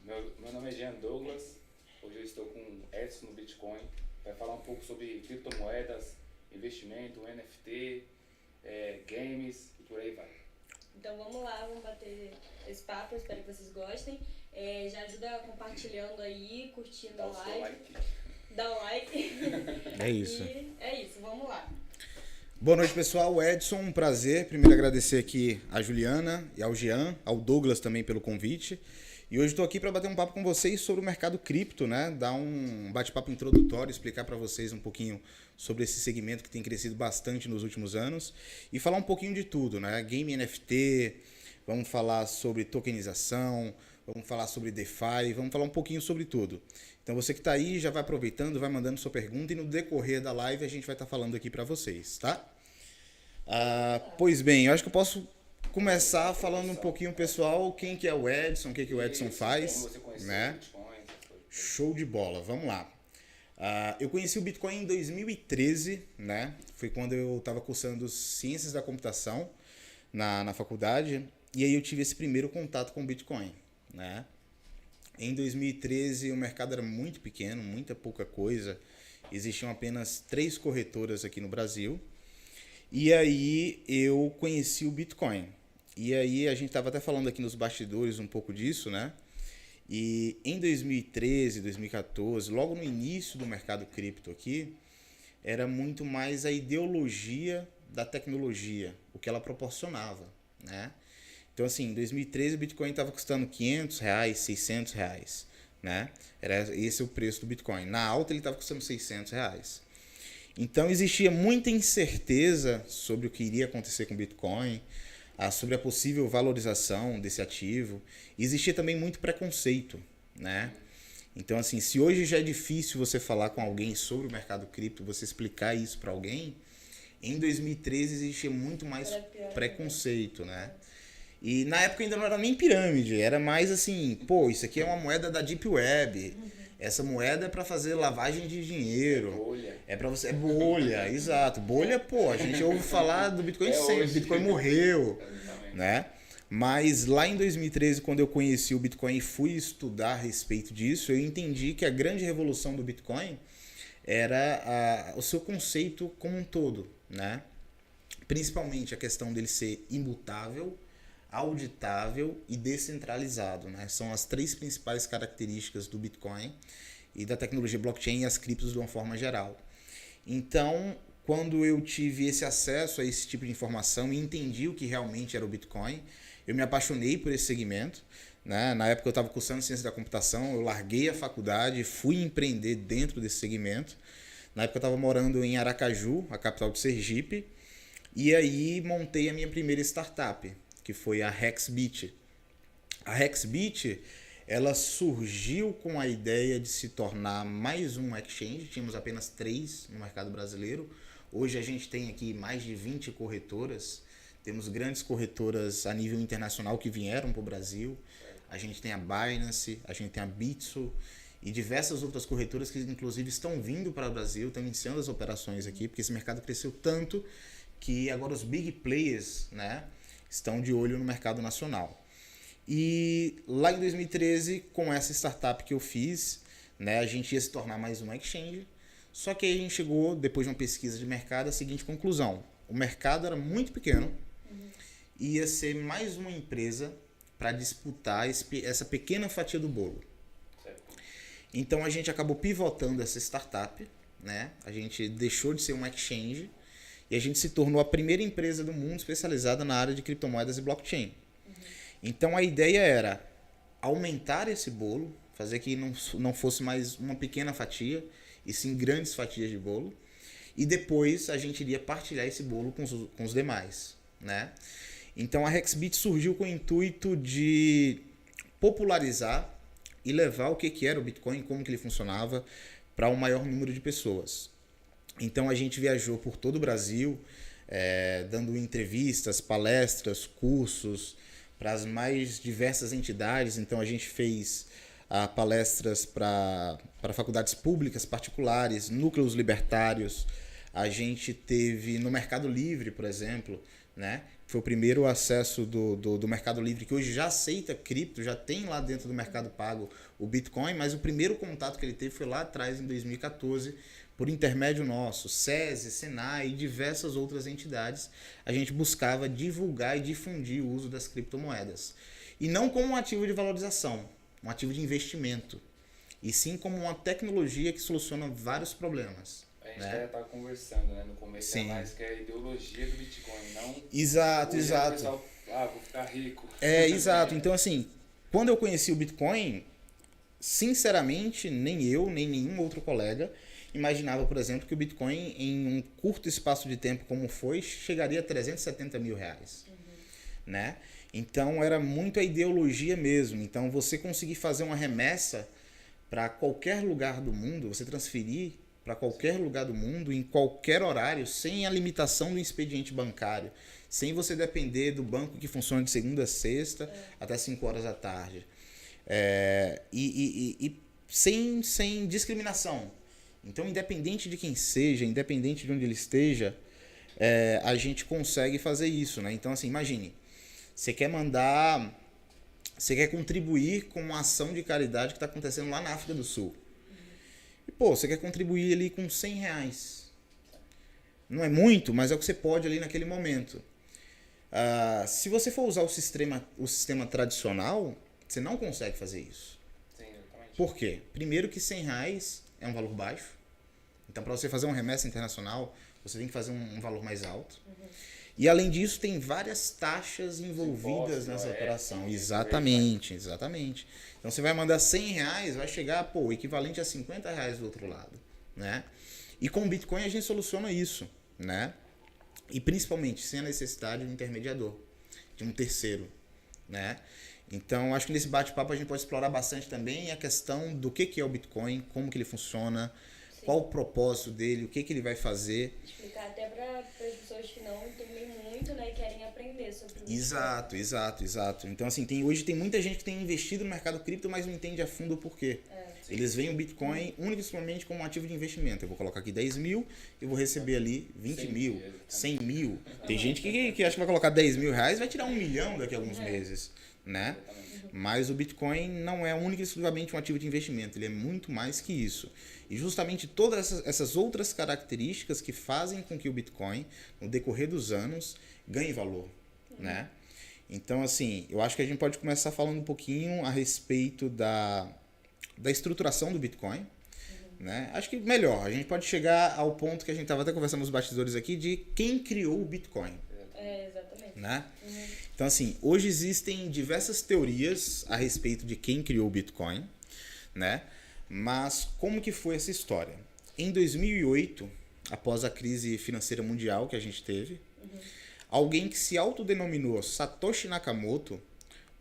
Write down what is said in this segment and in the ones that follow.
Meu nome é Jean Douglas, hoje eu estou com o Edson no Bitcoin, vai falar um pouco sobre criptomoedas, investimento, NFT, games e por aí vai. Então vamos lá, vamos bater esse papo, espero que vocês gostem. Já ajuda compartilhando aí, curtindo Dá a o seu live. like. Dá o like. É isso. E é isso, vamos lá. Boa noite, pessoal. Edson, um prazer. Primeiro agradecer aqui a Juliana e ao Jean, ao Douglas também pelo convite. E hoje estou aqui para bater um papo com vocês sobre o mercado cripto, né? Dar um bate-papo introdutório, explicar para vocês um pouquinho sobre esse segmento que tem crescido bastante nos últimos anos e falar um pouquinho de tudo, né? Game NFT, vamos falar sobre tokenização, vamos falar sobre DeFi, vamos falar um pouquinho sobre tudo. Então você que está aí já vai aproveitando, vai mandando sua pergunta e no decorrer da live a gente vai estar falando aqui para vocês, tá? Pois bem, eu acho que eu posso começar falando um pouquinho, pessoal, quem que é o Edson, o que o Edson faz, Como você conheceu né? o Bitcoin, essas coisas. Show de bola, vamos lá. Eu conheci o Bitcoin em 2013, né? Foi quando eu estava cursando Ciências da Computação na faculdade, e aí eu tive esse primeiro contato com o Bitcoin, né? Em 2013 o mercado era muito pequeno, muita pouca coisa, existiam apenas 3 corretoras aqui no Brasil, e aí eu conheci o Bitcoin. E aí a gente estava até falando aqui nos bastidores um pouco disso, né? E em 2013, 2014, logo no início do mercado cripto aqui, era muito mais a ideologia da tecnologia, o que ela proporcionava, né? Então assim, em 2013 o Bitcoin estava custando R$500, R$600, né? Era esse o preço do Bitcoin. Na alta ele estava custando R$600. Então existia muita incerteza sobre o que iria acontecer com o Bitcoin, sobre a possível valorização desse ativo. Existia também muito preconceito, né? Então, assim, se hoje já é difícil você falar com alguém sobre o mercado cripto, você explicar isso para alguém, em 2013 existia muito mais preconceito, né? E na época ainda não era nem pirâmide, era mais assim, pô, isso aqui é uma moeda da Deep Web. Essa moeda é para fazer lavagem de dinheiro. Bolha. É para você, é bolha, exato. Bolha, pô, a gente ouve falar do Bitcoin sempre, hoje. o Bitcoin morreu, Exatamente. né? Mas lá em 2013, quando eu conheci o Bitcoin e fui estudar a respeito disso, eu entendi que a grande revolução do Bitcoin era o seu conceito como um todo, né? Principalmente a questão dele ser imutável, auditável e descentralizado, né? São as 3 principais características do Bitcoin e da tecnologia blockchain e as criptos de uma forma geral. Então, quando eu tive esse acesso a esse tipo de informação e entendi o que realmente era o Bitcoin, eu me apaixonei por esse segmento, né? Na época eu estava cursando ciência da computação, eu larguei a faculdade e fui empreender dentro desse segmento. Na época eu estava morando em Aracaju, a capital de Sergipe, e aí montei a minha primeira startup, que foi a Hexbit. A Hexbit, ela surgiu com a ideia de se tornar mais um exchange. Tínhamos apenas 3 no mercado brasileiro. Hoje a gente tem aqui mais de 20 corretoras. Temos grandes corretoras a nível internacional que vieram para o Brasil. A gente tem a Binance, a gente tem a Bitso e diversas outras corretoras que inclusive estão vindo para o Brasil, estão iniciando as operações aqui, porque esse mercado cresceu tanto que agora os big players, né, estão de olho no mercado nacional. E lá em 2013, com essa startup que eu fiz, né, a gente ia se tornar mais uma exchange. Só que aí a gente chegou, depois de uma pesquisa de mercado, à seguinte conclusão: o mercado era muito pequeno, ia ser mais uma empresa para disputar essa pequena fatia do bolo. Certo. Então a gente acabou pivotando essa startup, né? A gente deixou de ser uma exchange e a gente se tornou a primeira empresa do mundo especializada na área de criptomoedas e blockchain. Então a ideia era aumentar esse bolo, fazer que não fosse mais uma pequena fatia, e sim grandes fatias de bolo, e depois a gente iria partilhar esse bolo com os demais, né? Então a Hexbit surgiu com o intuito de popularizar e levar o que era o Bitcoin, como que ele funcionava, para um maior número de pessoas. Então a gente viajou por todo o Brasil, dando entrevistas, palestras, cursos para as mais diversas entidades. Então a gente fez palestras para faculdades públicas, particulares, núcleos libertários. A gente teve no Mercado Livre, por exemplo, né? Foi o primeiro acesso do Mercado Livre, que hoje já aceita cripto, já tem lá dentro do Mercado Pago o Bitcoin, mas o primeiro contato que ele teve foi lá atrás, em 2014, por intermédio nosso, SESI, Senai e diversas outras entidades. A gente buscava divulgar e difundir o uso das criptomoedas. E não como um ativo de valorização, um ativo de investimento, e sim como uma tecnologia que soluciona vários problemas. A gente né? estava conversando, né, no começo, Sim. mais que é a ideologia do Bitcoin, não... Exato, hoje exato. O pessoal, vou ficar rico. Exato. Então, assim, quando eu conheci o Bitcoin, sinceramente, nem eu, nem nenhum outro colega imaginava, por exemplo, que o Bitcoin, em um curto espaço de tempo como foi, chegaria a 370 mil reais. Né? Então, era muito a ideologia mesmo. Então, você conseguir fazer uma remessa para qualquer lugar do mundo, você transferir para qualquer lugar do mundo, em qualquer horário, sem a limitação do expediente bancário, sem você depender do banco que funciona de segunda a sexta até 5 horas da tarde. E sem discriminação. Então, independente de quem seja, independente de onde ele esteja, a gente consegue fazer isso. Né? Então, assim, imagine, você quer contribuir com uma ação de caridade que está acontecendo lá na África do Sul. E, você quer contribuir ali com 100 reais. Não é muito, mas é o que você pode ali naquele momento. Se você for usar o sistema tradicional, você não consegue fazer isso. Sim, exatamente. Por quê? Primeiro que 100 reais é um valor baixo. Então, para você fazer uma remessa internacional, você tem que fazer um valor mais alto. E, além disso, tem várias taxas envolvidas nessa operação. Exatamente. Então, você vai mandar 100 reais, vai chegar, o equivalente a 50 reais do outro lado. Né? E com o Bitcoin a gente soluciona isso. Né? E, principalmente, sem a necessidade de um intermediador, de um terceiro. Né? Então, acho que nesse bate-papo a gente pode explorar bastante também a questão do que é o Bitcoin, como que ele funciona, qual o propósito dele, o que ele vai fazer. Explicar até para as pessoas que não entendem muito, né, e querem aprender sobre isso. Exato. Então, assim, hoje tem muita gente que tem investido no mercado cripto, mas não entende a fundo o porquê. Eles veem o Bitcoin única e exclusivamente como um ativo de investimento. Eu vou colocar aqui 10 mil, eu vou receber ali 20 mil, 100 mil. Tem gente que acha que vai colocar 10 mil reais e vai tirar 1 milhão daqui a alguns meses. Né? Mas o Bitcoin não é única e exclusivamente um ativo de investimento, ele é muito mais que isso. E justamente todas essas outras características que fazem com que o Bitcoin, no decorrer dos anos, ganhe valor. Né? Então, assim, eu acho que a gente pode começar falando um pouquinho a respeito da estruturação do Bitcoin. Né? Acho que melhor, a gente pode chegar ao ponto que a gente estava até conversando nos bastidores aqui, de quem criou o Bitcoin. Exatamente. Né? Então, assim, hoje existem diversas teorias a respeito de quem criou o Bitcoin, né? Mas como que foi essa história? Em 2008, após a crise financeira mundial que a gente teve, alguém que se autodenominou Satoshi Nakamoto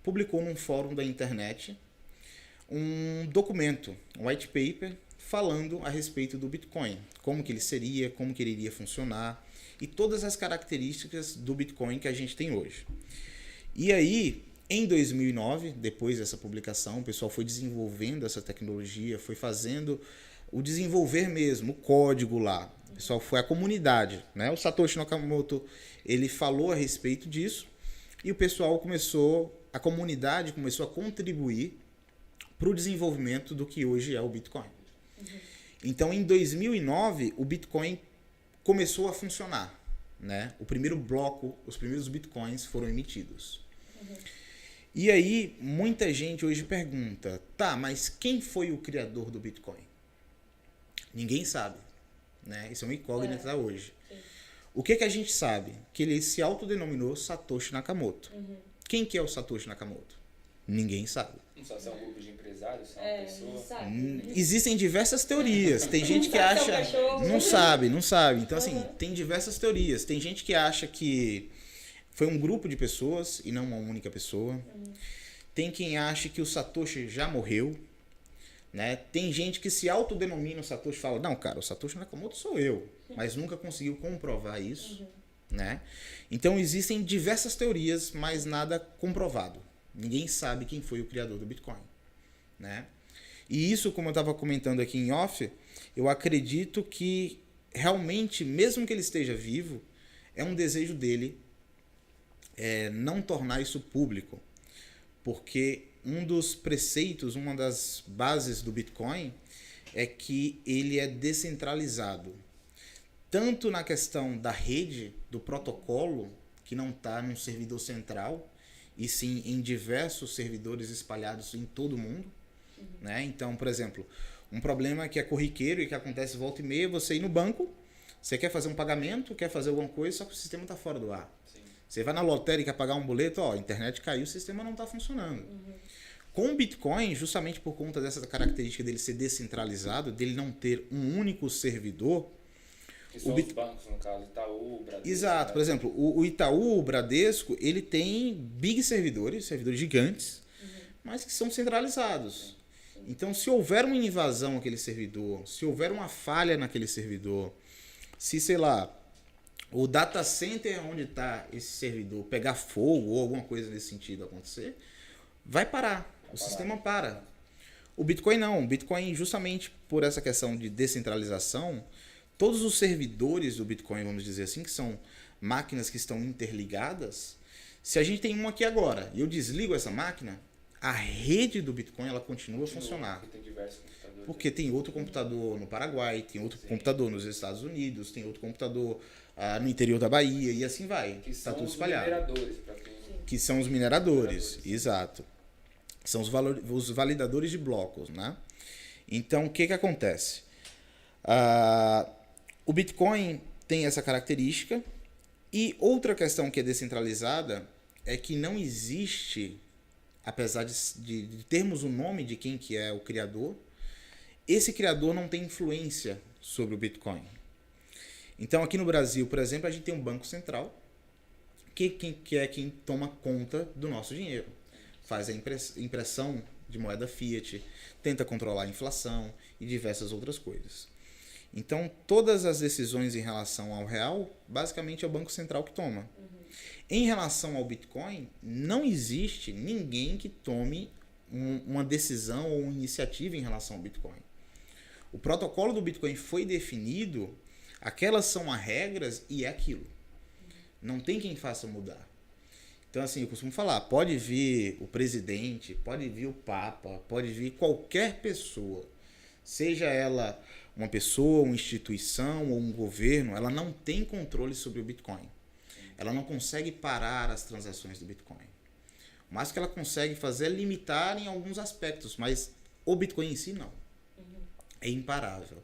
publicou num fórum da internet um documento, um white paper, falando a respeito do Bitcoin, como que ele seria, como que ele iria funcionar, e todas as características do Bitcoin que a gente tem hoje. E aí, em 2009, depois dessa publicação, o pessoal foi desenvolvendo essa tecnologia, foi fazendo o desenvolver mesmo, o código lá. O pessoal foi a comunidade, né? O Satoshi Nakamoto, ele falou a respeito disso e o pessoal a comunidade começou a contribuir para o desenvolvimento do que hoje é o Bitcoin. Então, em 2009, o Bitcoin começou a funcionar, né? O primeiro bloco, os primeiros bitcoins foram emitidos. E aí, muita gente hoje pergunta, mas quem foi o criador do Bitcoin? Ninguém sabe, né? Isso é uma incógnita hoje. O que a gente sabe? Que ele se autodenominou Satoshi Nakamoto. Quem que é o Satoshi Nakamoto? Ninguém sabe. Não sabe se é um grupo de empresários, se é uma pessoa. Não sabe. Existem diversas teorias. Tem gente que acha... Não sabe. Então, assim, tem diversas teorias. Tem gente que acha que foi um grupo de pessoas e não uma única pessoa. Tem quem acha que o Satoshi já morreu. Né? Tem gente que se autodenomina o Satoshi e fala, não, cara, o Satoshi Nakamoto sou eu. Mas nunca conseguiu comprovar isso. Né? Então, existem diversas teorias, mas nada comprovado. Ninguém sabe quem foi o criador do Bitcoin. Né? E isso, como eu estava comentando aqui em off, eu acredito que realmente, mesmo que ele esteja vivo, é um desejo dele não tornar isso público, porque um dos preceitos, uma das bases do Bitcoin é que ele é descentralizado, tanto na questão da rede, do protocolo, que não está num servidor central, e sim em diversos servidores espalhados em todo o mundo. Né? Então, por exemplo, um problema que é corriqueiro e que acontece volta e meia, você ir no banco, você quer fazer um pagamento, quer fazer alguma coisa, só que o sistema está fora do ar. Sim. Você vai na lotérica pagar um boleto, a internet caiu, o sistema não está funcionando. Com o Bitcoin, justamente por conta dessa característica dele ser descentralizado, dele não ter um único servidor. Que são os bancos, no caso, Itaú, Bradesco. Exato, por exemplo, o Itaú, o Bradesco, ele tem big servidores gigantes, mas que são centralizados. Então, se houver uma invasão naquele servidor, se houver uma falha naquele servidor, se, sei lá, o data center onde está esse servidor pegar fogo ou alguma coisa nesse sentido acontecer, vai parar. O sistema para. O Bitcoin não. O Bitcoin, justamente por essa questão de descentralização, todos os servidores do Bitcoin, vamos dizer assim, que são máquinas que estão interligadas, se a gente tem uma aqui agora e eu desligo essa máquina, a rede do Bitcoin ela continua a funcionar. Porque tem diversos computadores. Porque tem outro computador no Paraguai, tem outro computador nos Estados Unidos, tem outro computador no interior da Bahia e assim vai. Está tudo espalhado. Mineradores, pra quem... Que são os mineradores, exato. São os validadores de blocos, né? Então, o que acontece? O Bitcoin tem essa característica e outra questão que é descentralizada é que não existe, apesar de termos o nome de quem que é o criador, esse criador não tem influência sobre o Bitcoin. Então, aqui no Brasil, por exemplo, a gente tem um banco central que é quem toma conta do nosso dinheiro. Faz a impressão de moeda fiat, tenta controlar a inflação e diversas outras coisas. Então, todas as decisões em relação ao real, basicamente é o Banco Central que toma. Em relação ao Bitcoin, não existe ninguém que tome uma decisão ou uma iniciativa em relação ao Bitcoin. O protocolo do Bitcoin foi definido, aquelas são as regras e é aquilo. Não tem quem faça mudar. Então, assim, eu costumo falar, pode vir o presidente, pode vir o Papa, pode vir qualquer pessoa, seja ela uma pessoa, uma instituição ou um governo, ela não tem controle sobre o Bitcoin. Ela não consegue parar as transações do Bitcoin. O mais que ela consegue fazer é limitar em alguns aspectos, mas o Bitcoin em si não. É imparável,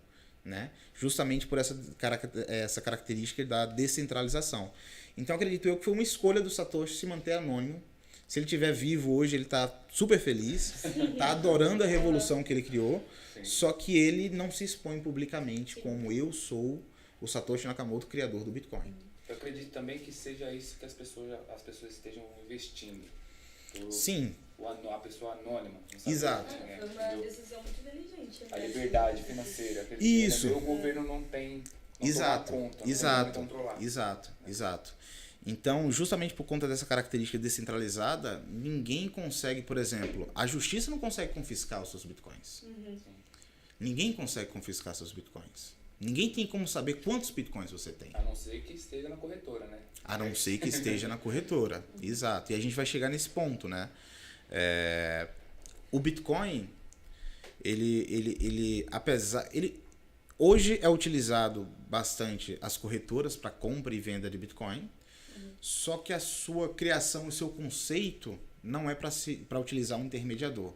né? Justamente por essa característica da descentralização. Então, acredito eu que foi uma escolha do Satoshi se manter anônimo. Se ele estiver vivo hoje, ele está super feliz, está adorando a revolução que ele criou, só que ele não se expõe publicamente como eu sou o Satoshi Nakamoto, criador do Bitcoin. Eu acredito também que seja isso que as pessoas estejam investindo. Sim. A pessoa anônima. Exato. Foi uma decisão muito inteligente. A liberdade financeira. Isso. O governo não tem... Exato, conta, exato, exato. Então, justamente por conta dessa característica descentralizada, ninguém consegue, por exemplo, a justiça não consegue confiscar os seus bitcoins. Ninguém consegue confiscar seus bitcoins. Ninguém tem como saber quantos bitcoins você tem. A não ser que esteja na corretora, né? A não ser que esteja na corretora, exato. E a gente vai chegar nesse ponto, né? O Bitcoin, hoje é utilizado bastante as corretoras para compra e venda de Bitcoin, só que a sua criação, o seu conceito não é para utilizar um intermediador.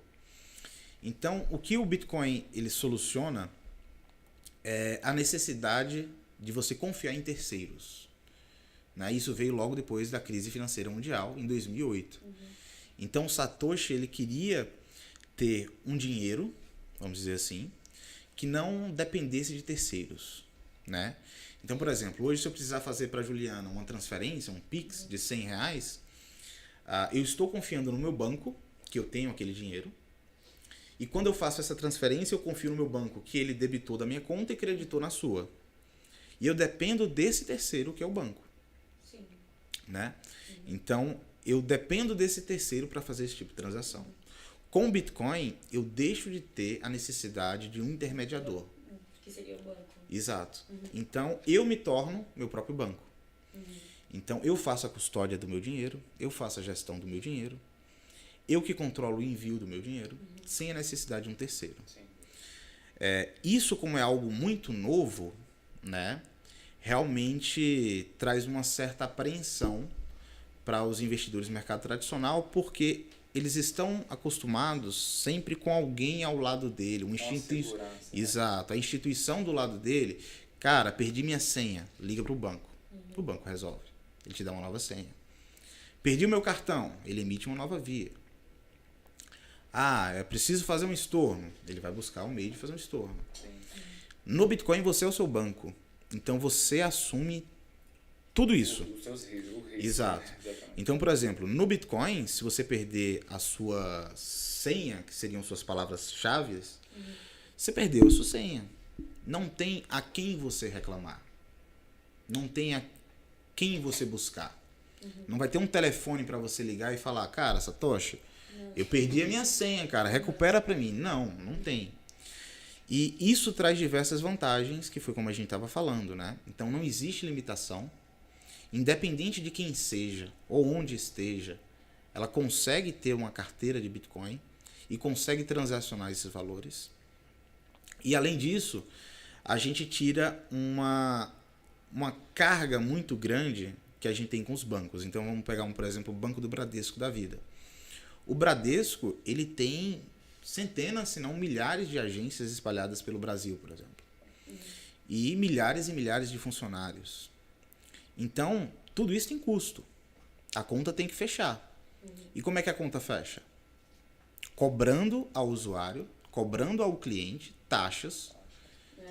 Então, o que o Bitcoin ele soluciona é a necessidade de você confiar em terceiros. Né? Isso veio logo depois da crise financeira mundial, em 2008. Então, o Satoshi ele queria ter um dinheiro, vamos dizer assim, que não dependesse de terceiros, né? Então, por exemplo, hoje se eu precisar fazer para a Juliana uma transferência, um Pix de R$100, eu estou confiando no meu banco, que eu tenho aquele dinheiro, e quando eu faço essa transferência, eu confio no meu banco que ele debitou da minha conta e creditou na sua. E eu dependo desse terceiro, que é o banco. Sim. Né? Então, eu dependo desse terceiro para fazer esse tipo de transação. Com o Bitcoin, eu deixo de ter a necessidade de um intermediador. Que seria o banco. Exato. Então, eu me torno meu próprio banco. Então, eu faço a custódia do meu dinheiro, eu faço a gestão do meu dinheiro, eu que controlo o envio do meu dinheiro, sem a necessidade de um terceiro. Sim. Isso, como é algo muito novo, né, realmente traz uma certa apreensão para os investidores no mercado tradicional, porque eles estão acostumados sempre com alguém ao lado dele, Segurança, né? Exato, a instituição do lado dele. Cara, perdi minha senha, liga para o banco. O banco resolve, ele te dá uma nova senha. Perdi o meu cartão, ele emite uma nova via. É preciso fazer um estorno, ele vai buscar um meio de fazer um estorno. Sim. No Bitcoin você é o seu banco, então você assume tudo isso. Os seus riscos. Exato. Então, por exemplo, no Bitcoin, se você perder a sua senha, que seriam suas palavras-chave, você perdeu a sua senha. Não tem a quem você reclamar. Não tem a quem você buscar. Não vai ter um telefone para você ligar e falar, cara, Satoshi, eu perdi a minha senha, cara, recupera para mim. Não tem. E isso traz diversas vantagens, que foi como a gente estava falando, né? Então, não existe limitação. Independente de quem seja ou onde esteja, ela consegue ter uma carteira de Bitcoin e consegue transacionar esses valores. E além disso, a gente tira uma carga muito grande que a gente tem com os bancos. Então vamos pegar, por exemplo, o Banco do Bradesco da vida. O Bradesco, ele tem centenas, se não milhares de agências espalhadas pelo Brasil, por exemplo. E milhares de funcionários. Então, tudo isso tem custo. A conta tem que fechar. E como é que a conta fecha? Cobrando ao usuário, cobrando ao cliente taxas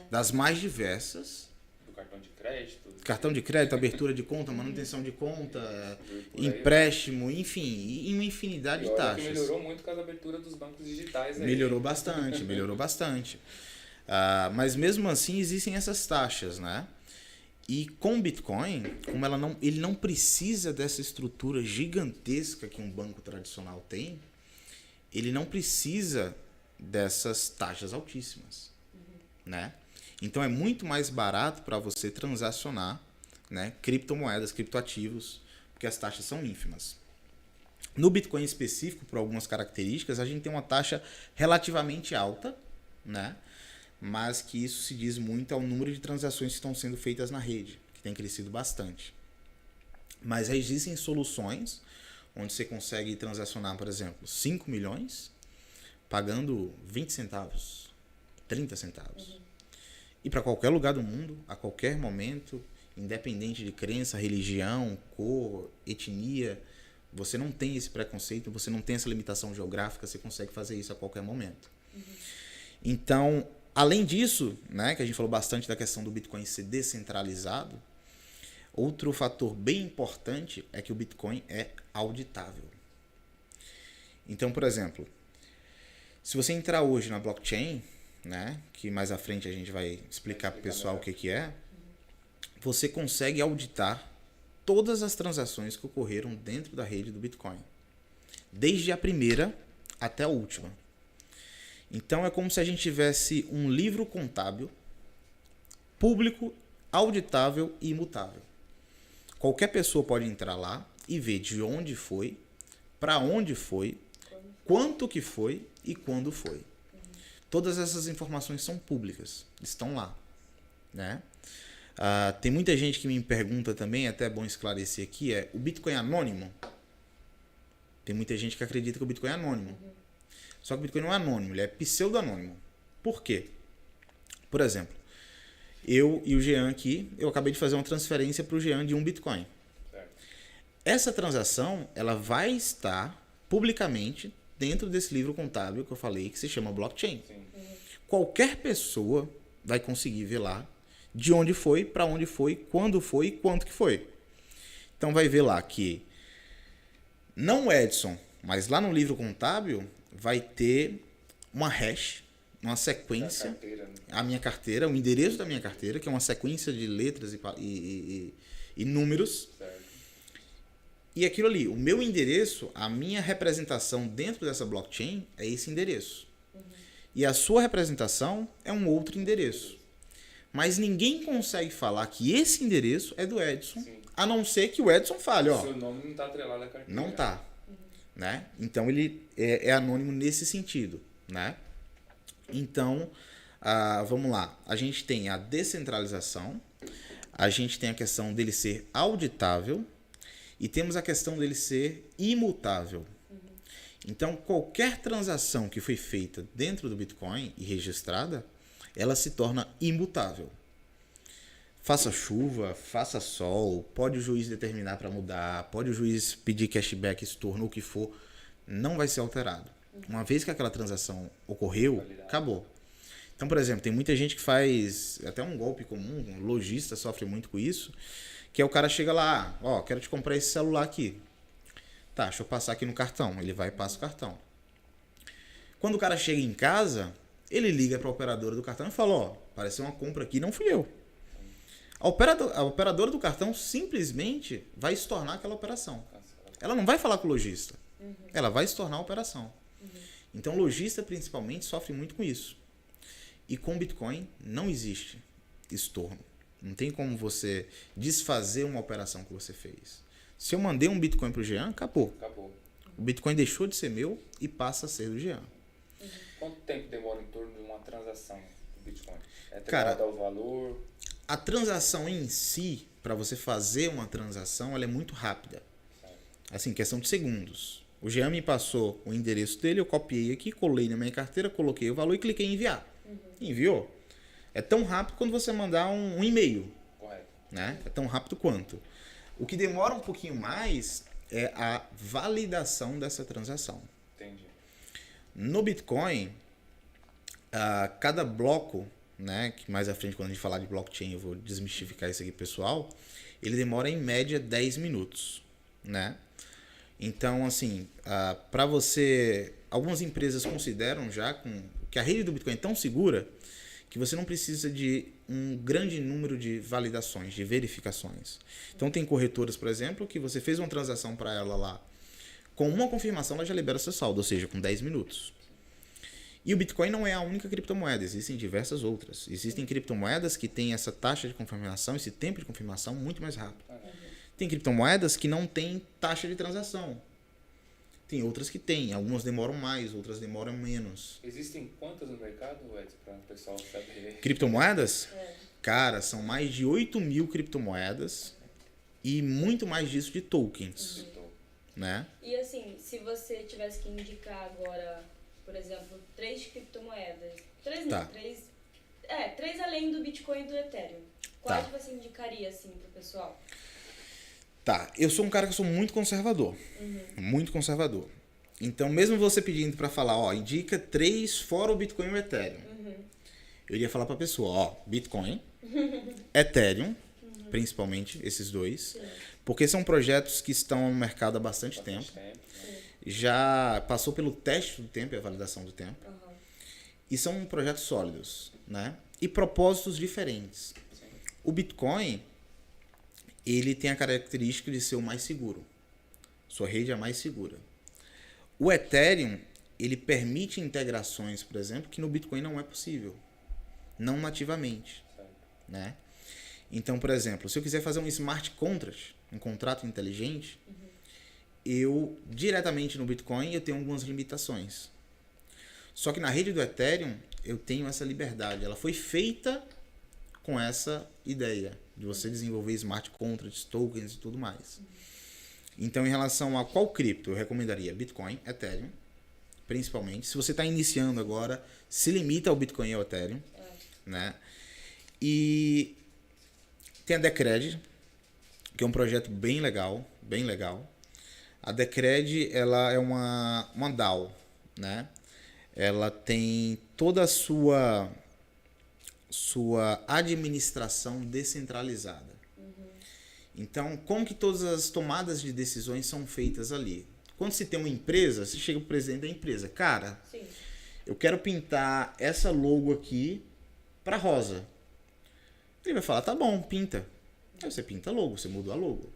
das mais diversas. Do cartão de crédito. Cartão de crédito, abertura de conta, manutenção de conta, empréstimo, enfim, e uma infinidade de taxas. Melhorou muito com a abertura dos bancos digitais. Melhorou bastante. Mas mesmo assim existem essas taxas, né? E com o Bitcoin, como ele não precisa dessa estrutura gigantesca que um banco tradicional tem, ele não precisa dessas taxas altíssimas, né? Então é muito mais barato para você transacionar, né, criptomoedas, criptoativos, porque as taxas são ínfimas. No Bitcoin específico, por algumas características, a gente tem uma taxa relativamente alta, né? Mas que isso se diz muito ao número de transações que estão sendo feitas na rede, que tem crescido bastante. Mas existem soluções onde você consegue transacionar, por exemplo, 5 milhões pagando 20 centavos, 30 centavos. E para qualquer lugar do mundo, a qualquer momento, independente de crença, religião, cor, etnia, você não tem esse preconceito, você não tem essa limitação geográfica, você consegue fazer isso a qualquer momento. Então, além disso, né, que a gente falou bastante da questão do Bitcoin ser descentralizado, outro fator bem importante é que o Bitcoin é auditável. Então, por exemplo, se você entrar hoje na blockchain, né, que mais à frente a gente vai explicar para o pessoal o que é, você consegue auditar todas as transações que ocorreram dentro da rede do Bitcoin, desde a primeira até a última. Então é como se a gente tivesse um livro contábil, público, auditável e imutável. Qualquer pessoa pode entrar lá e ver de onde foi, para onde foi, quanto que foi e quando foi. Todas essas informações são públicas, estão lá, né? Tem muita gente que me pergunta também, é até bom esclarecer aqui, o Bitcoin é anônimo? Tem muita gente que acredita que o Bitcoin é anônimo. Só que o Bitcoin não é anônimo, ele é pseudo-anônimo. Por quê? Por exemplo, eu e o Jean aqui, eu acabei de fazer uma transferência para o Jean de um Bitcoin. Certo. Essa transação, ela vai estar publicamente dentro desse livro contábil que eu falei, que se chama blockchain. Sim. Qualquer pessoa vai conseguir ver lá de onde foi, para onde foi, quando foi e quanto que foi. Então vai ver lá que não o Edson, mas lá no livro contábil vai ter uma hash, uma sequência, Carteira, né? a minha carteira, o endereço da minha carteira, que é uma sequência de letras e números. Certo. E aquilo ali, o meu endereço, a minha representação dentro dessa blockchain é esse endereço. E a sua representação é um outro endereço. Mas ninguém consegue falar que esse endereço é do Edson Sim. a não ser que o Edson fale, ó. Seu nome não está atrelado à carteira. Não tá, né? Então ele é anônimo nesse sentido, né? Então, vamos lá. A gente tem a descentralização, a gente tem a questão dele ser auditável e temos a questão dele ser imutável. Então, qualquer transação que foi feita dentro do Bitcoin e registrada, ela se torna imutável. Faça chuva, faça sol, pode o juiz determinar para mudar, pode o juiz pedir cashback, estorno, o que for, não vai ser alterado. Uma vez que aquela transação ocorreu, acabou. Então, por exemplo, tem muita gente que faz até um golpe comum, um lojista sofre muito com isso, que é o cara chega lá, ó, quero te comprar esse celular aqui. Tá, deixa eu passar aqui no cartão. Ele vai e passa o cartão. Quando o cara chega em casa, ele liga para a operadora do cartão e fala, ó, apareceu uma compra aqui, não fui eu. A operadora do cartão simplesmente vai estornar aquela operação. Ela não vai falar com o lojista. Ela vai estornar a operação. Então, o lojista, principalmente, sofre muito com isso. E com Bitcoin, não existe estorno. Não tem como você desfazer uma operação que você fez. Se eu mandei um Bitcoin para o Jean, acabou. O Bitcoin deixou de ser meu e passa a ser do Jean. Quanto tempo demora em torno de uma transação do Bitcoin? É Cara, dar o valor? A transação em si, para você fazer uma transação, ela é muito rápida. Assim, questão de segundos. O Jean me passou o endereço dele, eu copiei aqui, colei na minha carteira, coloquei o valor e cliquei em enviar. Enviou. É tão rápido quando você mandar um e-mail. Correto. Né? É tão rápido quanto. O que demora um pouquinho mais é a validação dessa transação. Entendi. No Bitcoin, cada bloco, né, que mais à frente, quando a gente falar de blockchain, eu vou desmistificar isso aqui, pessoal, ele demora em média 10 minutos. Né? Então, assim, para você... Algumas empresas consideram já que a rede do Bitcoin é tão segura que você não precisa de um grande número de validações, de verificações. Então, tem corretoras, por exemplo, que você fez uma transação para ela lá. Com uma confirmação, ela já libera seu saldo, ou seja, com 10 minutos. E o Bitcoin não é a única criptomoeda, existem diversas outras. Existem criptomoedas que têm essa taxa de confirmação, esse tempo de confirmação muito mais rápido. Tem criptomoedas que não têm taxa de transação. Tem outras que têm. Algumas demoram mais, outras demoram menos. Existem quantas no mercado, Edson, para o pessoal saber? Criptomoedas? Cara, são mais de 8.000 criptomoedas e muito mais disso de tokens. Né? E assim, se você tivesse que indicar agora, por exemplo, 3 criptomoedas. 3 Tá. não, 3 além do Bitcoin e do Ethereum. Quais você indicaria assim pro pessoal? Tá, eu sou um cara que sou muito conservador. Muito conservador. Então, mesmo você pedindo para falar, ó, indica 3 fora o Bitcoin e o Ethereum. Eu iria falar pra pessoa, ó, Bitcoin, Ethereum, principalmente esses dois, porque são projetos que estão no mercado há bastante tempo. Já passou pelo teste do tempo e a validação do tempo. E são projetos sólidos, né? E propósitos diferentes. O Bitcoin, ele tem a característica de ser o mais seguro. Sua rede é a mais segura. O Ethereum, ele permite integrações, por exemplo, que no Bitcoin não é possível. Não nativamente. Né? Então, por exemplo, se eu quiser fazer um smart contract, um contrato inteligente, eu, diretamente no Bitcoin, eu tenho algumas limitações. Só que na rede do Ethereum, eu tenho essa liberdade. Ela foi feita com essa ideia de você desenvolver smart contracts, tokens e tudo mais. Então, em relação a qual cripto, eu recomendaria Bitcoin, Ethereum, principalmente. Se você está iniciando agora, se limita ao Bitcoin e ao Ethereum. Né? E tem a Decred, que é um projeto bem legal, bem legal. A Decred, ela é uma DAO, né? Ela tem toda a sua administração descentralizada. Então, como que todas as tomadas de decisões são feitas ali? Quando se tem uma empresa, você chega pro presidente da empresa, cara, eu quero pintar essa logo aqui para rosa. Ele vai falar, tá bom, pinta. Aí você pinta a logo, você muda a logo.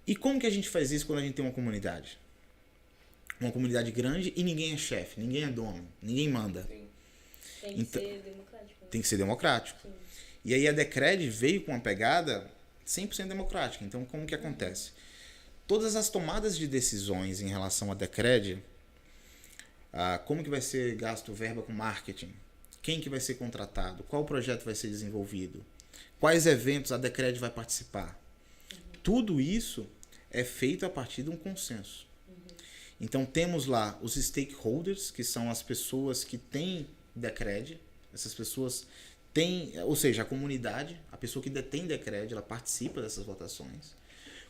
E como que a gente faz isso quando a gente tem uma comunidade? Uma comunidade grande e ninguém é chefe, ninguém é dono, ninguém manda. Tem que ser democrático. Tem que ser democrático. E aí a Decred veio com uma pegada 100% democrática. Então, como que acontece? Todas as tomadas de decisões em relação a Decred, como que vai ser gasto verba com marketing, quem que vai ser contratado, qual projeto vai ser desenvolvido, quais eventos a Decred vai participar. Tudo isso é feito a partir de um consenso. Então temos lá os stakeholders, que são as pessoas que têm Decred. Essas pessoas têm, ou seja, a comunidade, a pessoa que detém Decred, ela participa dessas votações.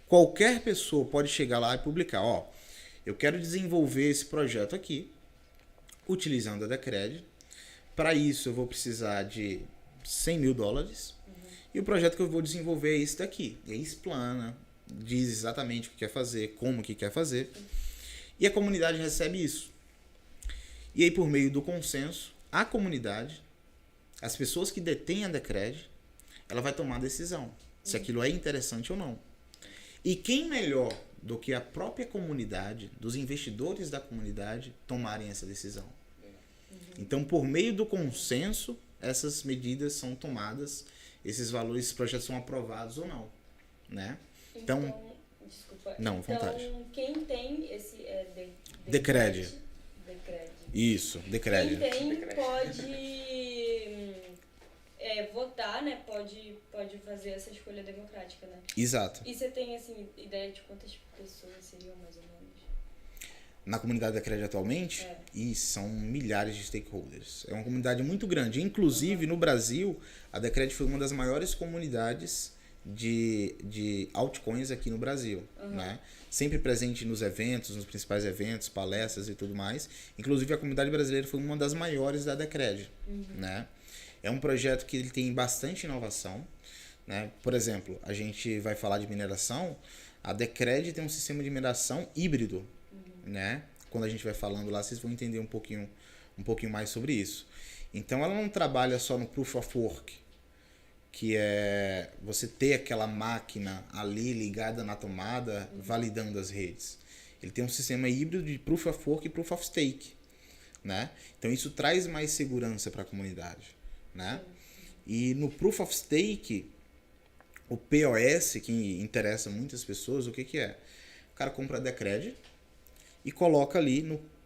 Qualquer pessoa pode chegar lá e publicar, eu quero desenvolver esse projeto aqui, utilizando a Decred. Para isso eu vou precisar de $100 mil. E o projeto que eu vou desenvolver é esse daqui. E aí explana, diz exatamente o que quer fazer, como que quer fazer. E a comunidade recebe isso. E aí, por meio do consenso, a comunidade, as pessoas que detêm a Decred, ela vai tomar a decisão se aquilo é interessante ou não. E quem melhor do que a própria comunidade, dos investidores da comunidade, tomarem essa decisão? Então, por meio do consenso, essas medidas são tomadas, esses valores, esses projetos são aprovados ou não, né? Então desculpa. Não, vontade. Então, quem tem esse Decred. Isso, Decred. Quem tem pode votar, né? Pode fazer essa escolha democrática, né? Exato. E você tem, assim, ideia de quantas pessoas seriam, mais ou menos? Na comunidade Decred atualmente, e são milhares de stakeholders. É uma comunidade muito grande. Inclusive, no Brasil, a Decred foi uma das maiores comunidades de altcoins aqui no Brasil, né? Sempre presente nos eventos, nos principais eventos, palestras e tudo mais. Inclusive, a comunidade brasileira foi uma das maiores da Decred, né? É um projeto que ele tem bastante inovação, né? Por exemplo, a gente vai falar de mineração, a Decred tem um sistema de mineração híbrido, né? Quando a gente vai falando lá, vocês vão entender um pouquinho mais sobre isso. Então, ela não trabalha só no Proof of Work, que é você ter aquela máquina ali ligada na tomada, validando as redes. Ele tem um sistema híbrido de Proof of Work e Proof of Stake, né? Então, isso traz mais segurança para a comunidade, né? E no Proof of Stake, o POS, que interessa muitas pessoas, o que é? O cara compra a Decred e coloca ali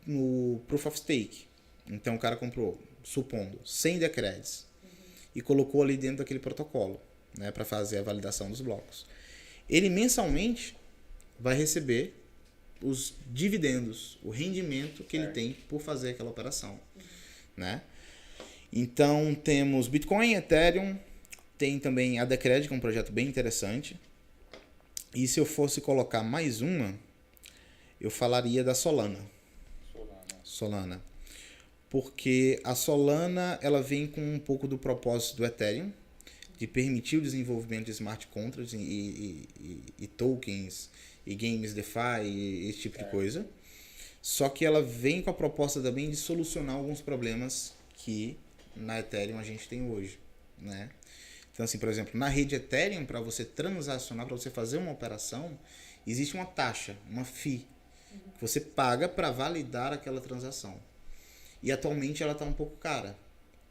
no Proof of Stake. Então o cara comprou, supondo, 100 Decreds e colocou ali dentro daquele protocolo, né, para fazer a validação dos blocos. Ele mensalmente vai receber os dividendos, o rendimento que ele tem por fazer aquela operação, né? Então temos Bitcoin, Ethereum, tem também a Decred, que é um projeto bem interessante. E se eu fosse colocar mais uma, eu falaria da Solana. Solana. Porque a Solana, ela vem com um pouco do propósito do Ethereum, de permitir o desenvolvimento de smart contracts e tokens, e games DeFi, e esse tipo de coisa. Só que ela vem com a proposta também de solucionar alguns problemas que na Ethereum a gente tem hoje, né? Então, assim, por exemplo, na rede Ethereum, para você transacionar, para você fazer uma operação, existe uma taxa, uma fee, que você paga para validar aquela transação. E atualmente ela está um pouco cara,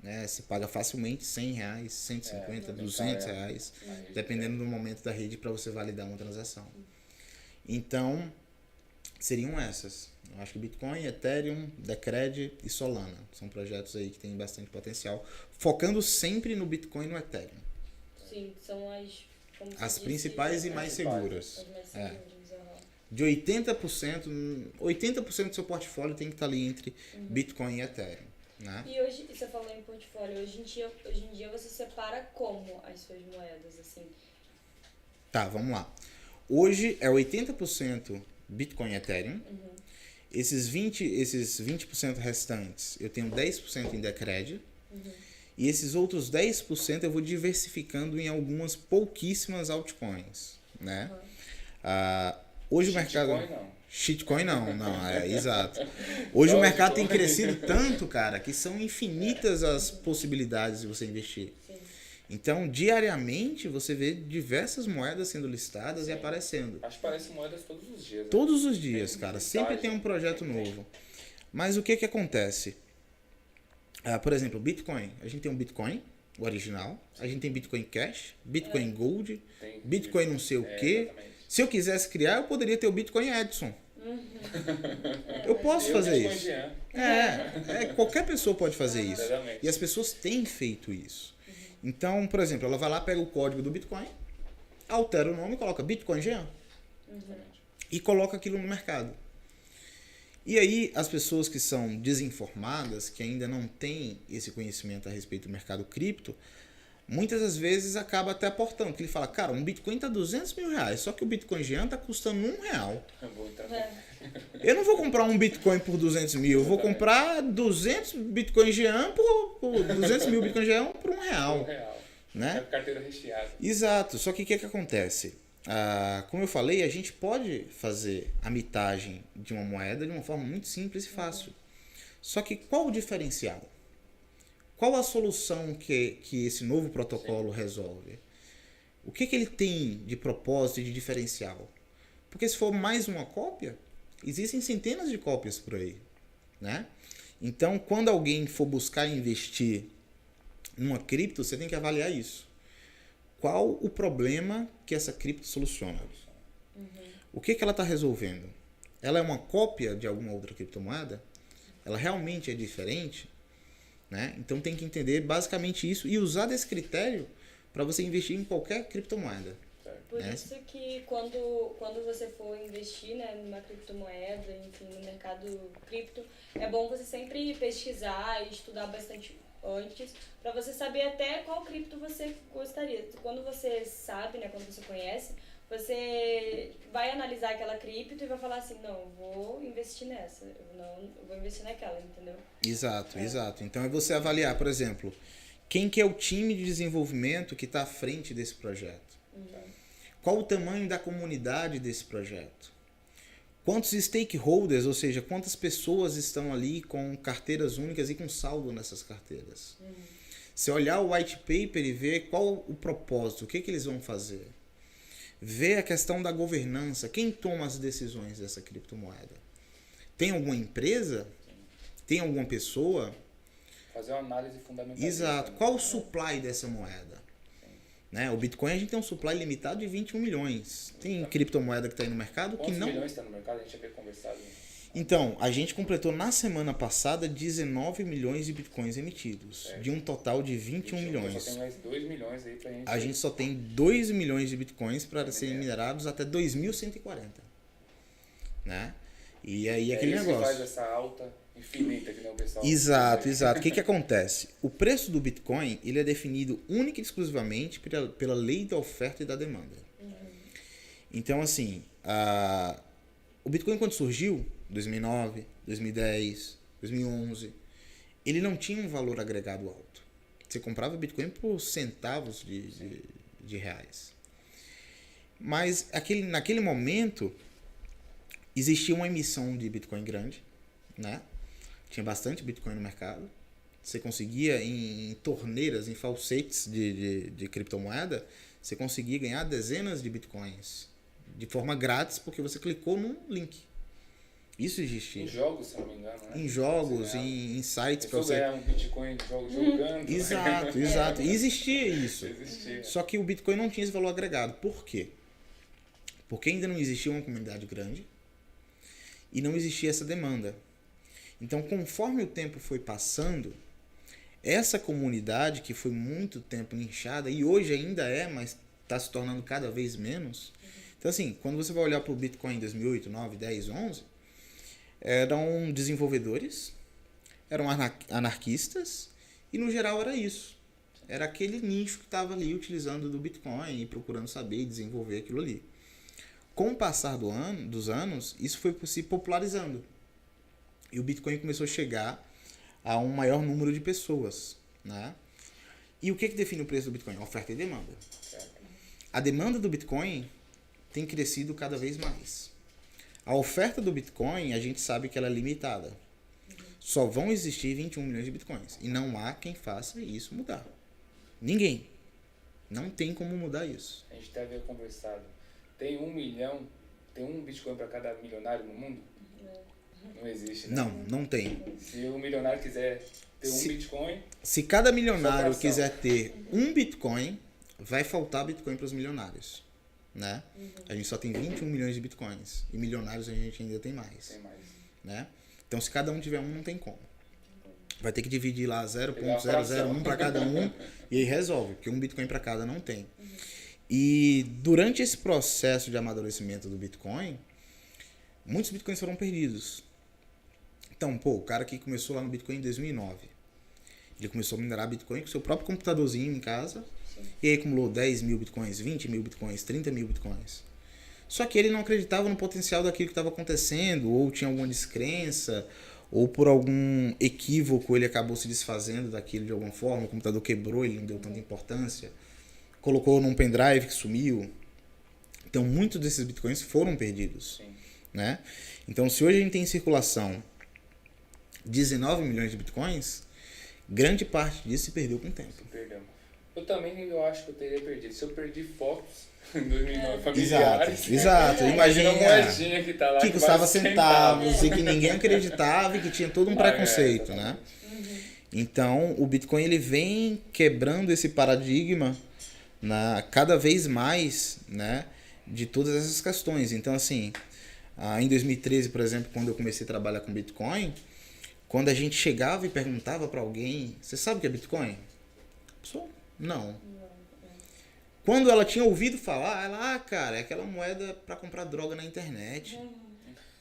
né? Se paga facilmente R$100, 150, R$200, dependendo do momento da rede para você validar uma transação. Então, seriam essas. Eu acho que Bitcoin, Ethereum, Decred e Solana são projetos aí que têm bastante potencial, focando sempre no Bitcoin e no Ethereum. Sim, são as principais e mais seguras. As mais seguras, De 80% do seu portfólio tem que estar ali entre Bitcoin e Ethereum, né? E hoje, você falou em portfólio, hoje em dia você separa como as suas moedas, assim? Tá, vamos lá. Hoje é 80% Bitcoin e Ethereum. Esses 20% restantes, eu tenho 10% em Decred. E esses outros 10% eu vou diversificando em algumas pouquíssimas altcoins, né? Hoje o mercado... Shitcoin não, exato. Hoje o mercado tem crescido tanto, cara, que são infinitas as possibilidades de você investir. Então, diariamente, você vê diversas moedas sendo listadas e aparecendo. Acho que aparecem moedas todos os dias. Né? Todos os dias, cara. Sempre tem um projeto novo. Mas o que acontece? Por exemplo, Bitcoin. A gente tem um Bitcoin, o original. A gente tem Bitcoin Cash, Bitcoin Gold, Tem Bitcoin não sei o quê. exatamente. Se eu quisesse criar, eu poderia ter o Bitcoin Edson. Eu posso fazer Bitcoin isso. Jean. Qualquer pessoa pode fazer isso. Exatamente. E as pessoas têm feito isso. Então, por exemplo, ela vai lá, pega o código do Bitcoin, altera o nome e coloca Bitcoin Jean. E coloca aquilo no mercado. E aí, as pessoas que são desinformadas, que ainda não têm esse conhecimento a respeito do mercado cripto, muitas das vezes acaba até aportando. Porque ele fala, cara, um Bitcoin tá R$200.000, só que o Bitcoin Jean tá custando R$1. Eu vou entrar Eu não vou comprar um Bitcoin por 200 mil, eu vou comprar 200 Bitcoin Jean por 200 mil Bitcoin Jean por com R$1. real. Né? É carteira recheada. Exato, só que o que acontece? Como eu falei, a gente pode fazer a mitagem de uma moeda de uma forma muito simples e fácil. Só que qual o diferencial? Qual a solução que esse novo protocolo resolve? O que ele tem de propósito e de diferencial? Porque se for mais uma cópia, existem centenas de cópias por aí. Né? Então, quando alguém for buscar investir numa cripto, você tem que avaliar isso. Qual o problema que essa cripto soluciona? O que ela está resolvendo? Ela é uma cópia de alguma outra criptomoeda? Ela realmente é diferente? Né? Então tem que entender basicamente isso e usar desse critério para você investir em qualquer criptomoeda. Por isso que quando você for investir, né, numa criptomoeda, enfim, no mercado cripto, é bom você sempre pesquisar e estudar bastante antes, para você saber até qual cripto você gostaria. Quando você sabe, né, quando você conhece, você vai analisar aquela cripto e vai falar assim, não, vou investir nessa, eu vou investir naquela, entendeu? Exato. Então é você avaliar, por exemplo, quem que é o time de desenvolvimento que está à frente desse projeto. Qual o tamanho da comunidade desse projeto? Quantos stakeholders, ou seja, quantas pessoas estão ali com carteiras únicas e com saldo nessas carteiras? Se olhar o white paper e ver qual o propósito, o que eles vão fazer. Ver a questão da governança, quem toma as decisões dessa criptomoeda? Tem alguma empresa? Tem alguma pessoa? Fazer uma análise fundamental. Exato. Qual o supply dessa moeda? Né? O Bitcoin a gente tem um supply limitado de 21 milhões. Tem criptomoeda que está aí no mercado que Quantos não... milhões está no mercado? A gente havia conversado. Então, a gente completou na semana passada 19 milhões de Bitcoins emitidos. De um total de 21 milhões. Só tem mais 2 milhões aí pra gente. A gente só tem 2 milhões de Bitcoins para serem minerados até 2140. Né? E aí aquele isso negócio. Que faz essa alta infinita que nem o pessoal. Exato. O que acontece? O preço do Bitcoin ele é definido única e exclusivamente pela lei da oferta e da demanda. Então, assim, o Bitcoin quando surgiu, 2009, 2010, 2011, ele não tinha um valor agregado alto. Você comprava Bitcoin por centavos de reais. Mas naquele momento existia uma emissão de Bitcoin grande, né? Tinha bastante Bitcoin no mercado. Você conseguia em torneiras, em falsetes de criptomoeda, você conseguia ganhar dezenas de Bitcoins de forma grátis porque você clicou num link. Isso existia. Em jogos, se não me engano, né? Em jogos, em sites para você ganhar um Bitcoin jogando. Exato. E existia isso. Existia. Só que o Bitcoin não tinha esse valor agregado. Por quê? Porque ainda não existia uma comunidade grande e não existia essa demanda. Então, conforme o tempo foi passando, essa comunidade que foi muito tempo nichada, e hoje ainda é, mas está se tornando cada vez menos. Então, assim, quando você vai olhar para o Bitcoin em 2008, 9, 10, 11, eram desenvolvedores, eram anarquistas, e no geral era isso. Era aquele nicho que estava ali utilizando do Bitcoin e procurando saber e desenvolver aquilo ali. Com o passar dos anos, isso foi se popularizando. E o Bitcoin começou a chegar a um maior número de pessoas. Né? E o que define o preço do Bitcoin? Oferta e demanda. A demanda do Bitcoin tem crescido cada vez mais. A oferta do Bitcoin, a gente sabe que ela é limitada. Só vão existir 21 milhões de Bitcoins. E não há quem faça isso mudar. Ninguém. Não tem como mudar isso. A gente até havia conversado. Tem 1 milhão, tem um Bitcoin para cada milionário no mundo? Não existe, né? Não tem. Se o milionário quiser ter um Bitcoin, Se cada milionário Só quiser ter um Bitcoin, vai faltar Bitcoin para os milionários, né? A gente só tem 21 milhões de Bitcoins e milionários a gente ainda tem mais, tem mais. né? Então se cada um tiver um, não tem como. Vai ter que dividir lá Pegar a fração. 0,001 para cada um e aí resolve, porque um Bitcoin para cada não tem. E durante esse processo de amadurecimento do Bitcoin, muitos Bitcoins foram perdidos. Então, pô, o cara que começou lá no Bitcoin em 2009, ele começou a minerar Bitcoin com seu próprio computadorzinho em casa, e aí acumulou 10 mil Bitcoins, 20 mil Bitcoins, 30 mil Bitcoins. Só que ele não acreditava no potencial daquilo que estava acontecendo, ou tinha alguma descrença, ou por algum equívoco ele acabou se desfazendo daquilo de alguma forma, o computador quebrou, ele não deu tanta importância, colocou num pendrive que sumiu. Então muitos desses Bitcoins foram perdidos. Sim. Né? Então se hoje a gente tem em circulação 19 milhões de Bitcoins, grande parte disso se perdeu com o tempo. Perdeu. Eu também eu acho que eu teria perdido. Se eu perdi fotos em 2009 familiares. Exato. Imagina a moedinha que tá lá. que custava vale centavos e que ninguém acreditava e que tinha todo um preconceito, né? Então, o Bitcoin ele vem quebrando esse paradigma cada vez mais, né, de todas essas questões. Então, assim, em 2013, por exemplo, quando eu comecei a trabalhar com Bitcoin, quando a gente chegava e perguntava para alguém, você sabe o que é Bitcoin? A pessoa, não. Quando ela tinha ouvido falar, ela, cara, é aquela moeda para comprar droga na internet.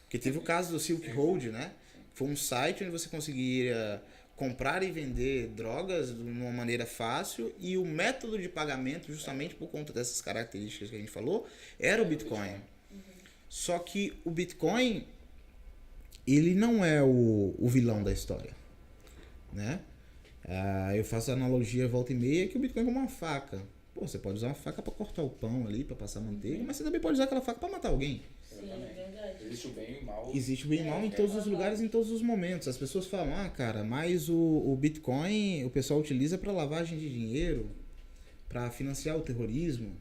Porque teve o caso do Silk Road, né? Foi um site onde você conseguiria comprar e vender drogas de uma maneira fácil, e o método de pagamento, justamente por conta dessas características que a gente falou, era o Bitcoin. Só que o Bitcoin, ele não é o vilão da história, né? Eu faço a analogia volta e meia que o Bitcoin é como uma faca. Pô, você pode usar uma faca para cortar o pão ali, para passar manteiga, mas você também pode usar aquela faca para matar alguém. Sim, é verdade. Existe o bem e o mal. Existe o bem e o mal em todos os lugares, em todos os momentos. As pessoas falam, cara, mas o Bitcoin o pessoal utiliza para lavagem de dinheiro, para financiar o terrorismo.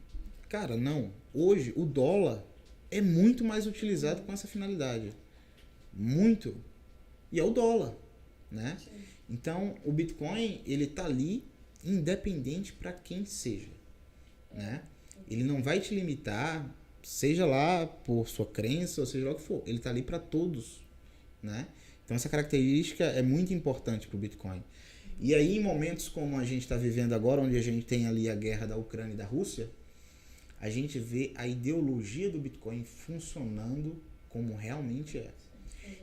Cara, não. Hoje o dólar é muito mais utilizado com essa finalidade. Muito. E é o dólar, né? Sim. Então, o Bitcoin, ele tá ali independente para quem seja, né? Ele não vai te limitar, seja lá por sua crença, ou seja lá o que for. Ele tá ali para todos, né? Então, essa característica é muito importante para o Bitcoin. E aí, em momentos como a gente está vivendo agora, onde a gente tem ali a guerra da Ucrânia e da Rússia, a gente vê a ideologia do Bitcoin funcionando como realmente é.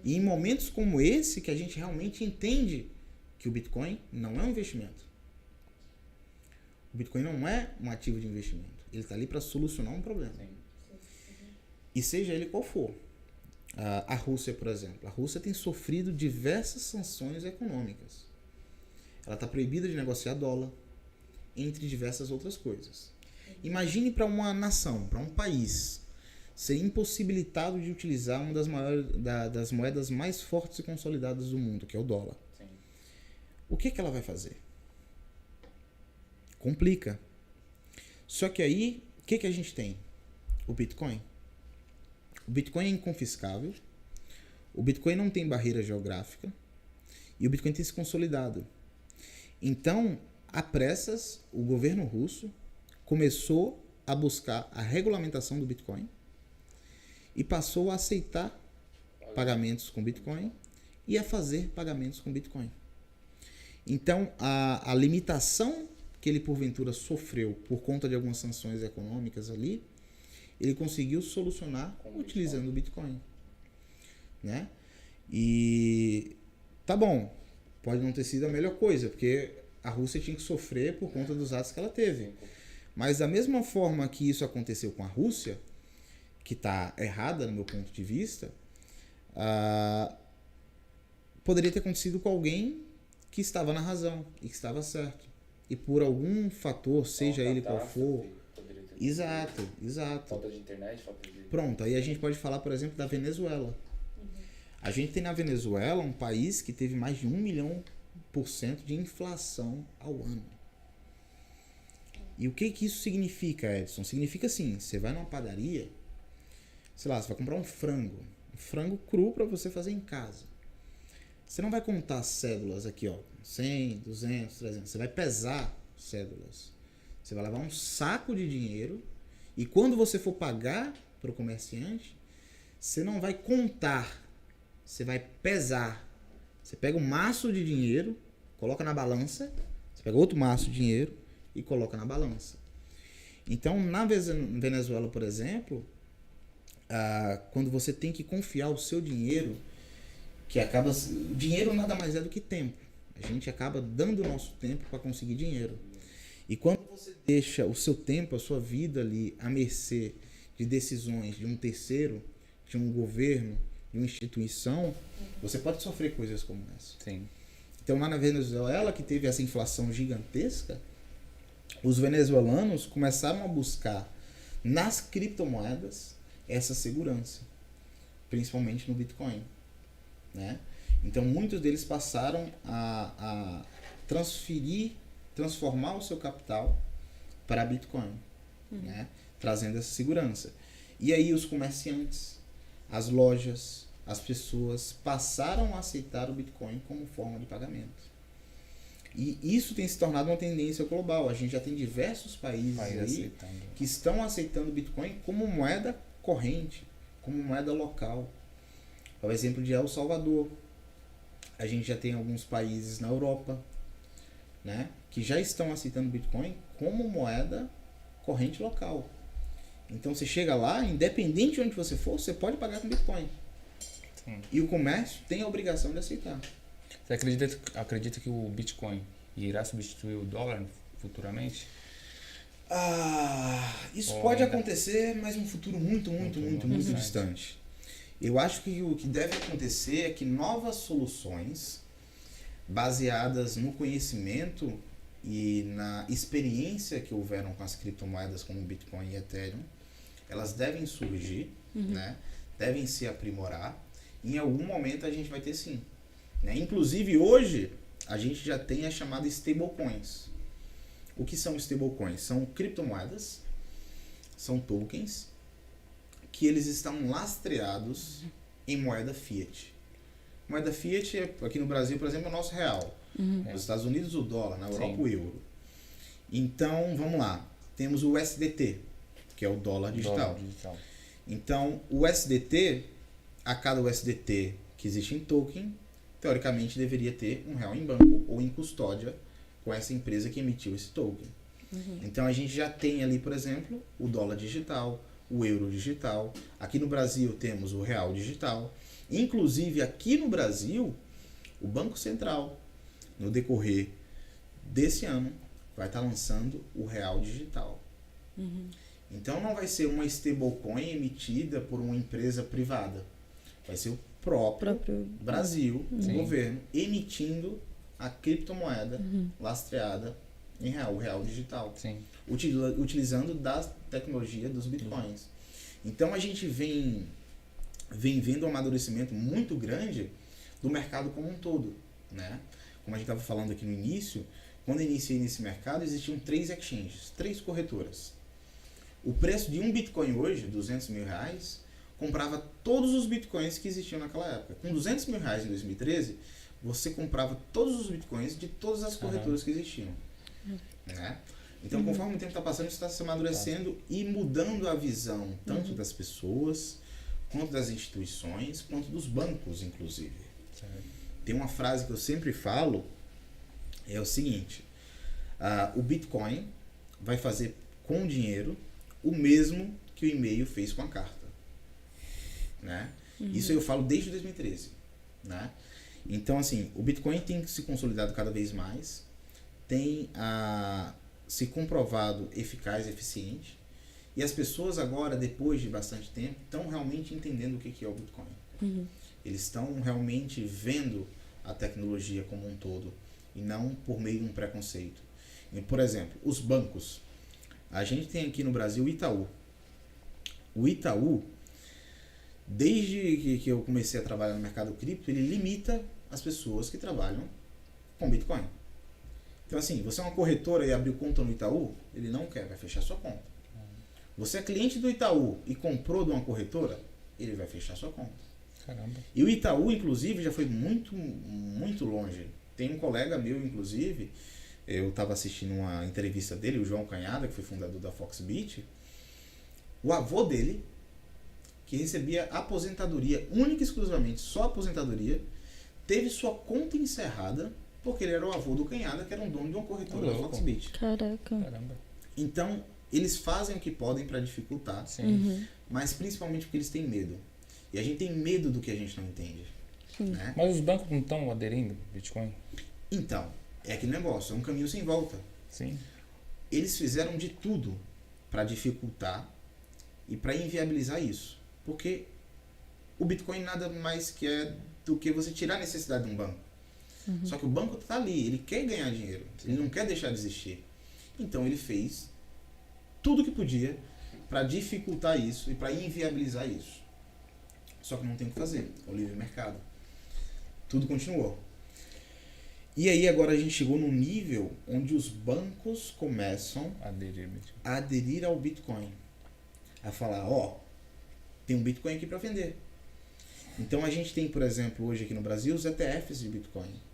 E em momentos como esse que a gente realmente entende que o Bitcoin não é um investimento. O Bitcoin não é um ativo de investimento. Ele está ali para solucionar um problema. E seja ele qual for. A Rússia, por exemplo. A Rússia tem sofrido diversas sanções econômicas. Ela está proibida de negociar dólar, entre diversas outras coisas. Imagine para uma nação, para um país, ser impossibilitado de utilizar uma das moedas mais fortes e consolidadas do mundo, que é o dólar. Sim. O que ela vai fazer? Complica. Só que aí, o que a gente tem? O Bitcoin. O Bitcoin é inconfiscável, o Bitcoin não tem barreira geográfica e o Bitcoin tem se consolidado. Então, a pressas, o governo russo começou a buscar a regulamentação do Bitcoin e passou a aceitar pagamentos com Bitcoin e a fazer pagamentos com Bitcoin. Então, a limitação que ele porventura sofreu por conta de algumas sanções econômicas ali, ele conseguiu solucionar utilizando o Bitcoin, né? E tá bom, pode não ter sido a melhor coisa, porque a Rússia tinha que sofrer por conta dos atos que ela teve. Mas da mesma forma que isso aconteceu com a Rússia, que está errada no meu ponto de vista, poderia ter acontecido com alguém que estava na razão e que estava certo. E por algum fator, seja ele qual for... Exato. Falta de internet, falta de... Pronto, aí a gente pode falar, por exemplo, da Venezuela. A gente tem na Venezuela um país que teve mais de 1 milhão % de inflação ao ano. E o que isso significa, Edson? Significa assim, você vai numa padaria, sei lá, você vai comprar um frango cru para você fazer em casa. Você não vai contar cédulas aqui, ó, 100, 200, 300. Você vai pesar cédulas. Você vai levar um saco de dinheiro e quando você for pagar para o comerciante, você não vai contar, você vai pesar. Você pega um maço de dinheiro, coloca na balança, você pega outro maço de dinheiro e coloca na balança. Então, na Venezuela, por exemplo, quando você tem que confiar o seu dinheiro, que acaba... Dinheiro nada mais é do que tempo. A gente acaba dando o nosso tempo para conseguir dinheiro. E quando você deixa o seu tempo, a sua vida ali à mercê de decisões de um terceiro, de um governo, de uma instituição, você pode sofrer coisas como essa. Sim. Então, lá na Venezuela, que teve essa inflação gigantesca, os venezuelanos começaram a buscar nas criptomoedas essa segurança, principalmente no Bitcoin, né? Então, muitos deles passaram a transformar o seu capital para Bitcoin, né? Trazendo essa segurança. E aí os comerciantes, as lojas, as pessoas passaram a aceitar o Bitcoin como forma de pagamento. E isso tem se tornado uma tendência global. A gente já tem diversos países aí que estão aceitando o Bitcoin como moeda corrente, como moeda local. Por exemplo, de El Salvador. A gente já tem alguns países na Europa, né, que já estão aceitando o Bitcoin como moeda corrente local. Então você chega lá, independente de onde você for, você pode pagar com Bitcoin. Sim. E o comércio tem a obrigação de aceitar. Você acredita que o Bitcoin irá substituir o dólar futuramente? Isso pode acontecer, mas em um futuro muito distante. Eu acho que o que deve acontecer é que novas soluções baseadas no conhecimento e na experiência que houveram com as criptomoedas como Bitcoin e Ethereum, elas devem surgir, né? Devem se aprimorar. Em algum momento a gente vai ter sim. Né? Inclusive hoje a gente já tem a chamada stablecoins. O que são stablecoins? São criptomoedas, são tokens que eles estão lastreados em moeda fiat. Moeda fiat, aqui no Brasil, por exemplo, é o nosso real. Nos Estados Unidos, o dólar. Na Europa, o euro. Então, vamos lá. Temos o USDT, que é o dólar digital. Então, o USDT, a cada USDT que existe em token, teoricamente deveria ter um real em banco ou em custódia com essa empresa que emitiu esse token. Então, a gente já tem ali, por exemplo, o dólar digital, o euro digital. Aqui no Brasil temos o real digital. Inclusive aqui no Brasil, o Banco Central, no decorrer desse ano, vai estar lançando o real digital. Então não vai ser uma stablecoin emitida por uma empresa privada. Vai ser o próprio Brasil, o governo, emitindo a criptomoeda lastreada em real, o real digital. Utilizando da tecnologia dos bitcoins. Então a gente vem vendo um amadurecimento muito grande do mercado como um todo, né? Como a gente estava falando aqui no início, quando eu iniciei nesse mercado, existiam 3 exchanges, 3 corretoras. O preço de um Bitcoin hoje, R$200 mil, comprava todos os Bitcoins que existiam naquela época. Com R$200 mil em 2013, você comprava todos os Bitcoins de todas as corretoras que existiam. Né? Então, conforme o tempo está passando, isso está se amadurecendo e mudando a visão, tanto das pessoas, quanto das instituições, quanto dos bancos, inclusive. Tem uma frase que eu sempre falo, é o seguinte: o Bitcoin vai fazer com o dinheiro o mesmo que o e-mail fez com a carta. Né? Isso eu falo desde 2013. Né? Então, assim, o Bitcoin tem se consolidado cada vez mais, tem se comprovado eficaz e eficiente, e as pessoas agora, depois de bastante tempo, estão realmente entendendo o que é o Bitcoin. Eles estão realmente vendo a tecnologia como um todo, e não por meio de um preconceito. E, por exemplo, os bancos. A gente tem aqui no Brasil o Itaú. O Itaú, desde que eu comecei a trabalhar no mercado cripto, ele limita as pessoas que trabalham com Bitcoin. Então, assim, você é uma corretora e abriu conta no Itaú, ele não quer, vai fechar sua conta. Você é cliente do Itaú e comprou de uma corretora, ele vai fechar sua conta. Caramba. E o Itaú, inclusive, já foi muito, muito longe. Tem um colega meu, inclusive, eu estava assistindo uma entrevista dele, o João Canhada, que foi fundador da Foxbit. O avô dele, que recebia aposentadoria, única e exclusivamente só aposentadoria, teve sua conta encerrada porque ele era o avô do Canhada, que era um dono de uma corretora da Louco. Foxbit. Caraca. Caramba. Então, eles fazem o que podem para dificultar, Sim. mas principalmente porque eles têm medo. E a gente tem medo do que a gente não entende. Né? Mas os bancos não estão aderindo ao Bitcoin? Então, é aquele negócio, é um caminho sem volta. Sim. Eles fizeram de tudo para dificultar e para inviabilizar isso. Porque o Bitcoin nada mais que é do que você tirar a necessidade de um banco. Só que o banco está ali, ele quer ganhar dinheiro, ele não quer deixar de existir. Então ele fez tudo que podia para dificultar isso e para inviabilizar isso. Só que não tem o que fazer, é o livre mercado. Tudo continuou. E aí agora a gente chegou num nível onde os bancos começam Aderir Bitcoin. a aderir ao Bitcoin. A falar, ó, tem um Bitcoin aqui para vender. Então a gente tem, por exemplo, hoje aqui no Brasil, os ETFs de Bitcoin.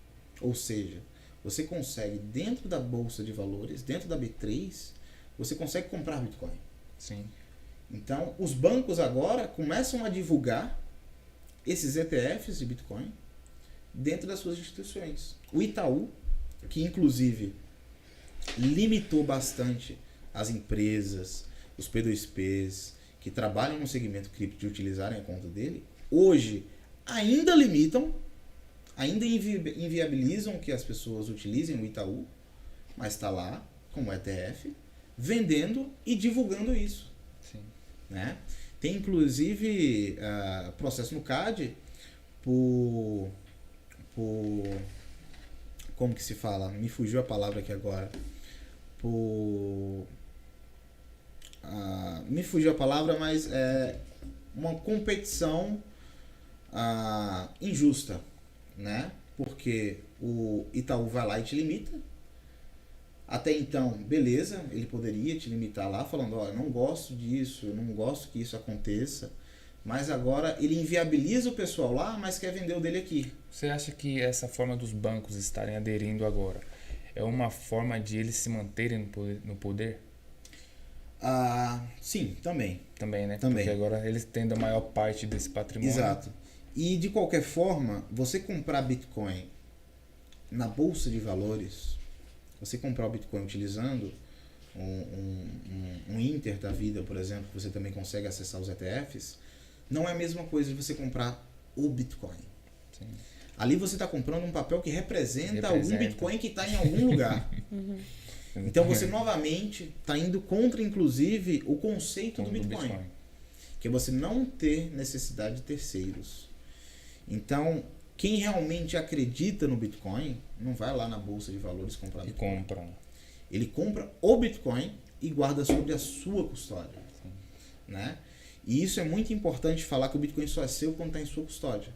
Ou seja, você consegue, dentro da Bolsa de Valores, dentro da B3, você consegue comprar Bitcoin. Sim. Então, os bancos agora começam a divulgar esses ETFs de Bitcoin dentro das suas instituições. O Itaú, que inclusive limitou bastante as empresas, os P2Ps, que trabalham no segmento cripto de utilizarem a conta dele, hoje ainda limitam, ainda inviabilizam que as pessoas utilizem o Itaú, mas está lá como ETF, vendendo e divulgando isso. Sim. Né? Tem inclusive processo no CAD por como que se fala? Me fugiu a palavra aqui agora. Me fugiu a palavra, mas é uma competição injusta, né? Porque o Itaú vai lá e te limita. Até então, beleza, ele poderia te limitar lá, falando, ó, eu não gosto disso, eu não gosto que isso aconteça, mas agora ele inviabiliza o pessoal lá, mas quer vender o dele aqui. Você acha que essa forma dos bancos estarem aderindo agora é uma forma de eles se manterem no poder? Sim, também. Também, né? Também. Porque agora eles têm a maior parte desse patrimônio. Exato. E de qualquer forma, você comprar Bitcoin na Bolsa de Valores, você comprar o Bitcoin utilizando um Inter da vida, por exemplo, que você também consegue acessar os ETFs, não é a mesma coisa de você comprar o Bitcoin. Sim. Ali você está comprando um papel que representa algum Bitcoin que está em algum lugar. Então você novamente está indo contra, inclusive, o conceito do Bitcoin. Que é você não ter necessidade de terceiros. Então, quem realmente acredita no Bitcoin não vai lá na Bolsa de Valores comprar Bitcoin. Compram. Ele compra o Bitcoin e guarda sobre a sua custódia. Né? E isso é muito importante falar que o Bitcoin só é seu quando está em sua custódia.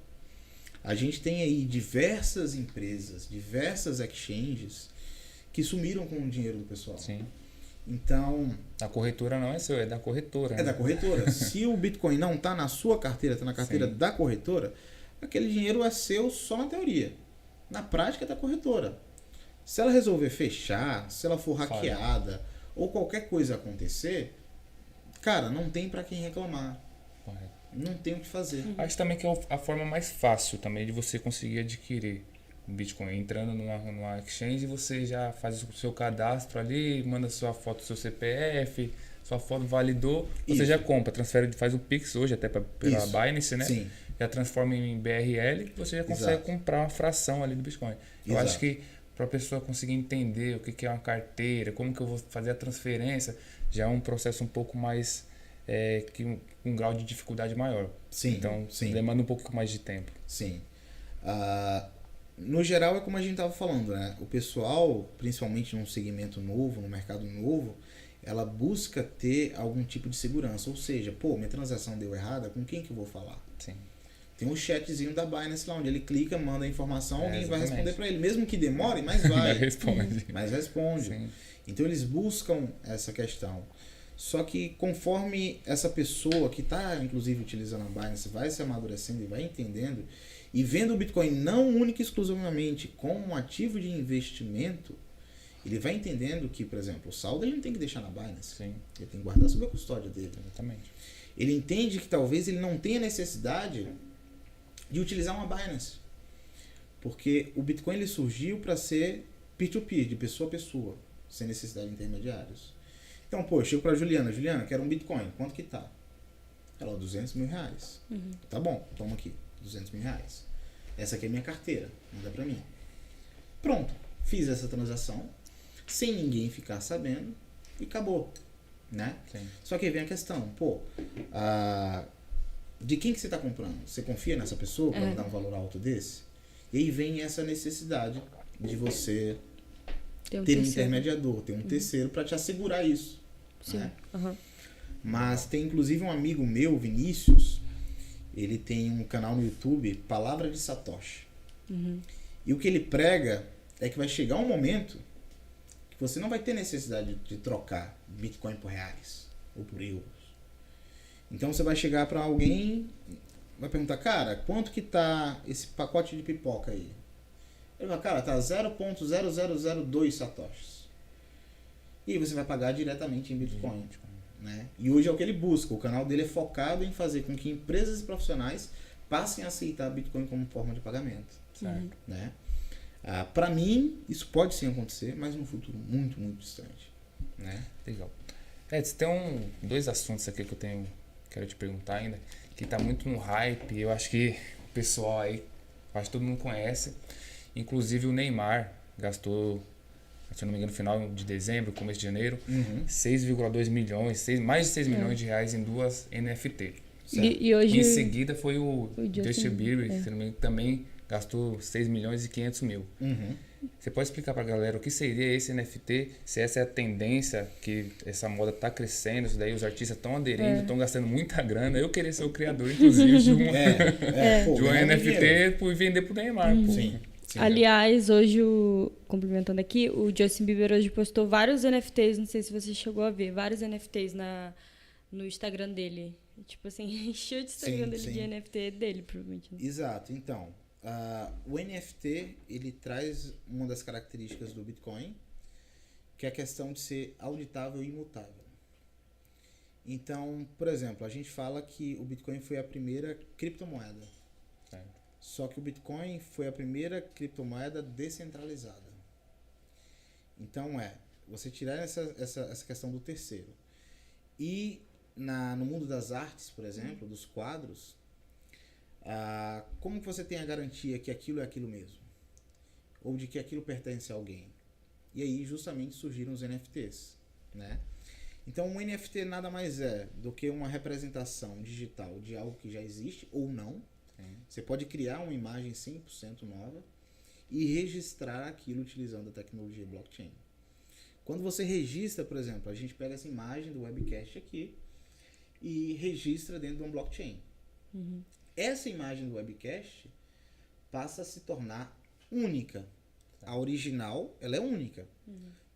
A gente tem aí diversas empresas, diversas exchanges que sumiram com o dinheiro do pessoal. Sim. Então... A corretora não é seu, é da corretora. É da corretora. Se o Bitcoin não está na sua carteira, está na carteira da corretora, aquele dinheiro é seu só na teoria. Na prática é da corretora. Se ela resolver fechar, se ela for hackeada ou qualquer coisa acontecer, cara, não tem para quem reclamar. Correto. Não tem o que fazer. Acho também que é a forma mais fácil também de você conseguir adquirir o Bitcoin. Entrando numa exchange, você já faz o seu cadastro ali, manda sua foto do seu CPF, sua foto validou, você já compra, transfere, faz o Pix hoje até pela Binance, né? Sim. Já transforma em BRL, você já consegue comprar uma fração ali do Bitcoin. Eu acho que para a pessoa conseguir entender o que é uma carteira, como que eu vou fazer a transferência, já é um processo um pouco mais, que um grau de dificuldade maior. Sim, então, sim. demanda um pouco mais de tempo. Sim. No geral, é como a gente estava falando, né? O pessoal, principalmente num segmento novo, no mercado novo, ela busca ter algum tipo de segurança. Ou seja, minha transação deu errada, com quem que eu vou falar? Sim. Tem um chatzinho da Binance lá, onde ele clica, manda a informação, alguém vai exatamente. responder para ele. Mesmo que demore, mas vai. Mas responde. Mas responde. Sim. Então eles buscam essa questão. Só que conforme essa pessoa que está, inclusive, utilizando a Binance vai se amadurecendo e vai entendendo e vendo o Bitcoin não única e exclusivamente como um ativo de investimento, ele vai entendendo que, por exemplo, o saldo ele não tem que deixar na Binance. Sim. Ele tem que guardar sob a custódia dele. Exatamente. Ele entende que talvez ele não tenha necessidade de utilizar uma Binance. Porque o Bitcoin ele surgiu para ser peer-to-peer, de pessoa a pessoa, sem necessidade de intermediários. Então, pô, eu chego pra Juliana, quero um Bitcoin, quanto que tá? Ela, R$200 mil. Tá bom, toma aqui, R$200 mil. Essa aqui é minha carteira, manda pra mim. Pronto, fiz essa transação, sem ninguém ficar sabendo, e acabou, né? Sim. Só que aí vem a questão, pô, de quem que você tá comprando? Você confia nessa pessoa pra me dar um valor alto desse? E aí vem essa necessidade de você ter um intermediador, ter um terceiro para te assegurar isso. Sim. Né? Uhum. Mas tem inclusive um amigo meu, Vinícius, ele tem um canal no YouTube, Palavra de Satoshi. Uhum. E o que ele prega é que vai chegar um momento que você não vai ter necessidade de trocar Bitcoin por reais ou por euros. Então você vai chegar para alguém, vai perguntar, cara, quanto que tá esse pacote de pipoca aí? Ele vai, cara, tá 0.0002 satoshis. E aí você vai pagar diretamente em Bitcoin. Né? E hoje é o que ele busca. O canal dele é focado em fazer com que empresas e profissionais passem a aceitar Bitcoin como forma de pagamento. Certo. Né? Para mim, isso pode sim acontecer, mas num futuro muito, muito distante. Né? Legal. Edson, tem dois assuntos aqui que quero te perguntar ainda, que tá muito no hype. Eu acho que o pessoal aí, acho que todo mundo conhece. Inclusive o Neymar gastou, se eu não me engano, no final de dezembro, começo de janeiro, 6,2 milhões, mais de 6 milhões de reais em 2 NFT. E hoje em seguida foi o Justin Justin Bieber, é. se não me engano, também gastou 6 milhões e 500 mil. Você pode explicar pra galera o que seria esse NFT, se essa é a tendência, que essa moda tá crescendo, isso daí os artistas estão aderindo, estão gastando muita grana. Eu queria ser o criador, inclusive, de um NFT e vender pro Neymar. Pô. Sim. Aliás, hoje, complementando aqui, o Justin Bieber hoje postou vários NFTs, não sei se você chegou a ver, vários NFTs no Instagram dele. Tipo assim, encheu de Instagram dele de NFT dele, provavelmente. Né? Exato. Então, o NFT, ele traz uma das características do Bitcoin, que é a questão de ser auditável e imutável. Então, por exemplo, a gente fala que o Bitcoin foi a primeira criptomoeda. Certo. Só que o Bitcoin foi a primeira criptomoeda descentralizada. Então você tirar essa questão do terceiro. E no mundo das artes, por exemplo, dos quadros, como que você tem a garantia que aquilo é aquilo mesmo? Ou de que aquilo pertence a alguém? E aí justamente surgiram os NFTs, né? Então um NFT nada mais é do que uma representação digital de algo que já existe ou não. Você pode criar uma imagem 100% nova e registrar aquilo utilizando a tecnologia blockchain. Quando você registra, por exemplo, a gente pega essa imagem do webcast aqui e registra dentro de um blockchain. Essa imagem do webcast passa a se tornar única. A original, ela é única.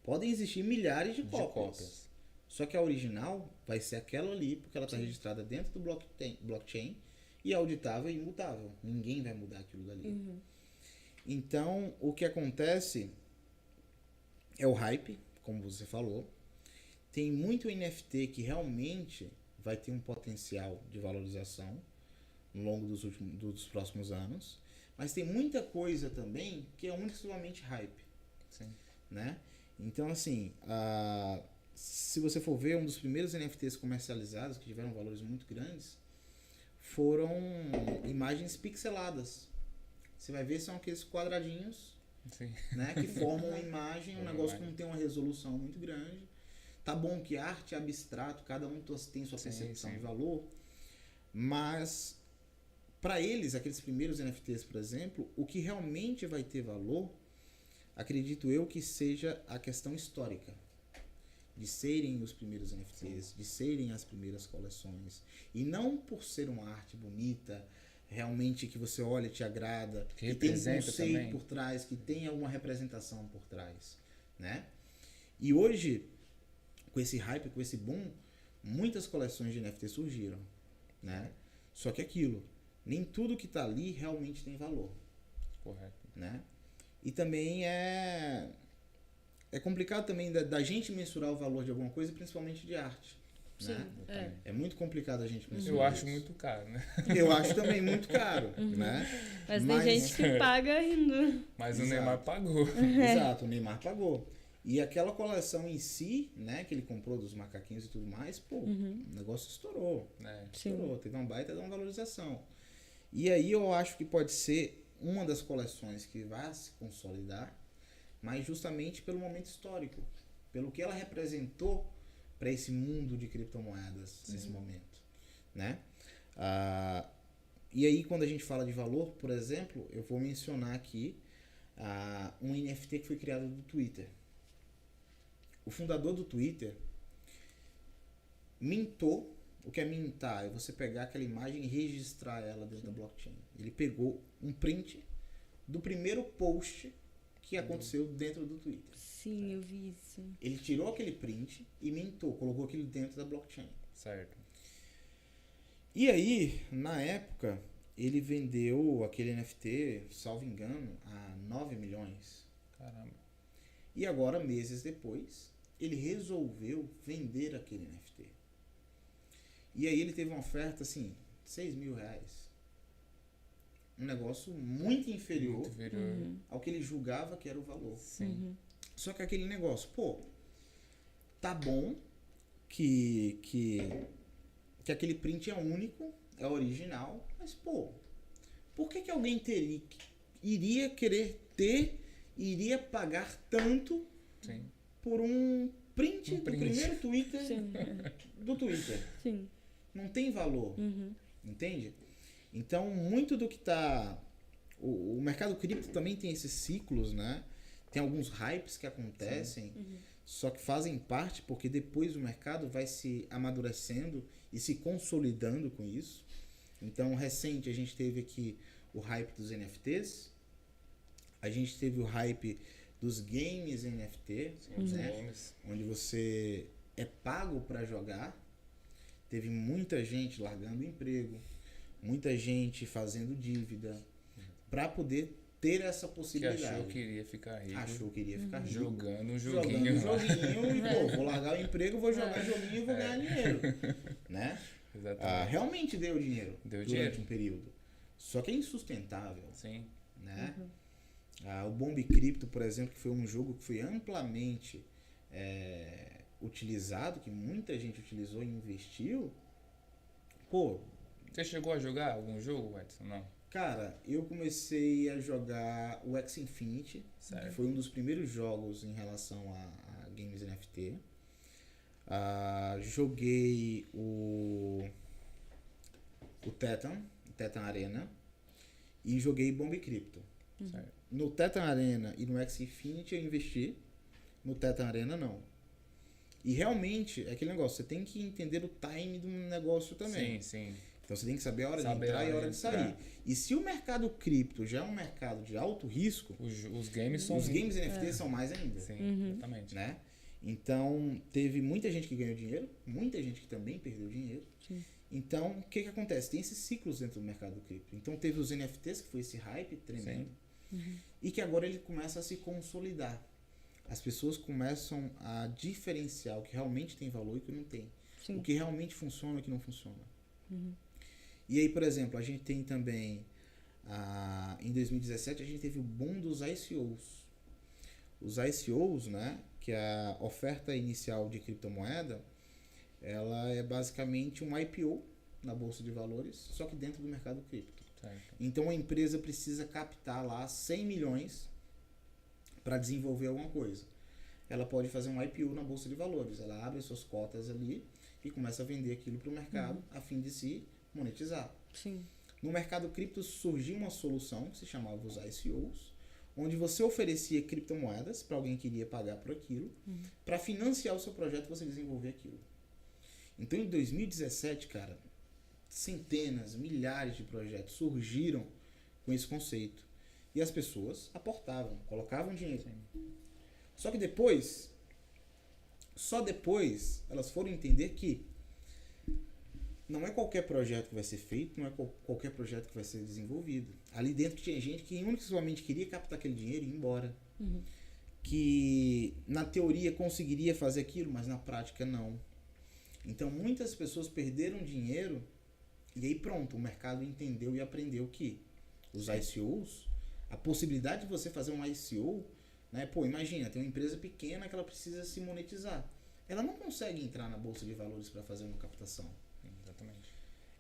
Podem existir milhares de cópias. Só que a original vai ser aquela ali, porque ela está registrada dentro do blockchain e auditável e imutável. Ninguém vai mudar aquilo dali. Então, o que acontece é o hype, como você falou. Tem muito NFT que realmente vai ter um potencial de valorização no longo dos próximos anos. Mas tem muita coisa também que é unicamente hype. Né? Então, assim, se você for ver, um dos primeiros NFTs comercializados que tiveram valores muito grandes foram imagens pixeladas. Você vai ver, são aqueles quadradinhos, né, que formam uma imagem, um negócio que não tem uma resolução muito grande. Tá bom que arte é abstrato, cada um tem sua percepção de valor, mas para eles, aqueles primeiros NFTs, por exemplo, o que realmente vai ter valor, acredito eu que seja a questão histórica. De serem os primeiros NFTs, de serem as primeiras coleções. E não por ser uma arte bonita, realmente que você olha e te agrada, que tem um conceito também por trás, que tem alguma representação por trás. Né? E hoje, com esse hype, com esse boom, muitas coleções de NFT surgiram, né? Só que aquilo, nem tudo que está ali realmente tem valor, Correto. né? E também é complicado também da gente mensurar o valor de alguma coisa, principalmente de arte, Sim, né? É muito complicado a gente mensurar Eu acho isso. muito caro, né? Eu acho também muito caro, né? Mas tem gente que paga ainda. Mas o Exato. Neymar pagou. Exato, o Neymar pagou. E aquela coleção em si, né, que ele comprou dos macaquinhos e tudo mais, pô, o negócio estourou. Né? Estourou, teve uma baita de uma valorização. E aí eu acho que pode ser uma das coleções que vai se consolidar, mas justamente pelo momento histórico, pelo que ela representou para esse mundo de criptomoedas nesse momento, né? E aí quando a gente fala de valor, por exemplo, eu vou mencionar aqui um NFT que foi criado do Twitter. O fundador do Twitter mintou. O que é mintar? É você pegar aquela imagem e registrar ela dentro da blockchain. Ele pegou um print do primeiro post que aconteceu dentro do Twitter. Sim, eu vi isso. Ele tirou aquele print e mintou, colocou aquilo dentro da blockchain. Certo. E aí, na época, ele vendeu aquele NFT, salvo engano, a 9 milhões. Caramba. E agora, meses depois, ele resolveu vender aquele NFT. E aí ele teve uma oferta, assim, 6 mil reais. Um negócio muito inferior, Muito inferior. ao que ele julgava que era o valor. Sim. Só que aquele negócio, pô, tá bom que aquele print é único, é original, mas, pô, por que alguém iria querer ter, iria pagar tanto Sim. por um print do print. primeiro Twitter Sim. do Twitter? Sim. Não tem valor, entende? Então, muito do que tá... O mercado cripto também tem esses ciclos, né? Tem alguns hypes que acontecem, só que fazem parte porque depois o mercado vai se amadurecendo e se consolidando com isso. Então, recente, a gente teve aqui o hype dos NFTs, a gente teve o hype dos games NFT, Os né? games. Onde você é pago para jogar. Teve muita gente largando emprego, muita gente fazendo dívida para poder ter essa Que possibilidade. achou que iria ficar rico. Achou que iria ficar rico. Jogando um Jogando joguinho. um joguinho e, pô, vou largar o emprego, vou jogar joguinho e vou ganhar dinheiro. Né? Exatamente. Realmente deu dinheiro Deu durante dinheiro. um período. Só que é insustentável. Sim. Né? O Bomb Crypto, por exemplo, que foi um jogo que foi amplamente utilizado, que muita gente utilizou e investiu. Pô, Você chegou a jogar algum jogo, Edson? Não. cara, eu comecei a jogar o X Infinity, Certo. que foi um dos primeiros jogos em relação a games NFT. Joguei o Tetan Arena, e joguei Bomb Crypto. Certo. No Tetan Arena e no X Infinity eu investi, no Tetan Arena não. E realmente é aquele negócio, você tem que entender o time do negócio também. Sim, sim. Então você tem que saber a hora de Saber entrar a e a hora hora de de sair. entrar. E se o mercado cripto já é um mercado de alto risco, Os games são... os games NFT são mais ainda. Sim, exatamente. Né? Então, teve muita gente que ganhou dinheiro, muita gente que também perdeu dinheiro. Sim. Então, o que acontece? Tem esses ciclos dentro do mercado cripto. Então, teve os NFTs, que foi esse hype tremendo, e que agora ele começa a se consolidar. As pessoas começam a diferenciar o que realmente tem valor e o que não tem. Sim. O que realmente funciona e o que não funciona. E aí, por exemplo, a gente tem também, em 2017, a gente teve o boom dos ICOs. Os ICOs, né, que é a oferta inicial de criptomoeda, ela é basicamente um IPO na Bolsa de Valores, só que dentro do mercado cripto. Certo. Então a empresa precisa captar lá 100 milhões para desenvolver alguma coisa. Ela pode fazer um IPO na Bolsa de Valores, ela abre suas cotas ali e começa a vender aquilo para o mercado a fim de se monetizar. Sim. No mercado cripto surgiu uma solução que se chamava os ICOs, onde você oferecia criptomoedas para alguém que iria pagar por aquilo, para financiar o seu projeto e você desenvolver aquilo. Então em 2017, cara, centenas, milhares de projetos surgiram com esse conceito. E as pessoas aportavam, colocavam dinheiro. Só que depois, só depois, elas foram entender que não é qualquer projeto que vai ser feito, não é qualquer projeto que vai ser desenvolvido. Ali dentro tinha gente que unicamente queria captar aquele dinheiro e ir embora. Que na teoria conseguiria fazer aquilo, mas na prática não. Então muitas pessoas perderam dinheiro e aí pronto, o mercado entendeu e aprendeu que os ICOs, a possibilidade de você fazer um ICO, né? Pô, imagina, tem uma empresa pequena que ela precisa se monetizar. Ela não consegue entrar na bolsa de valores para fazer uma captação. Exatamente.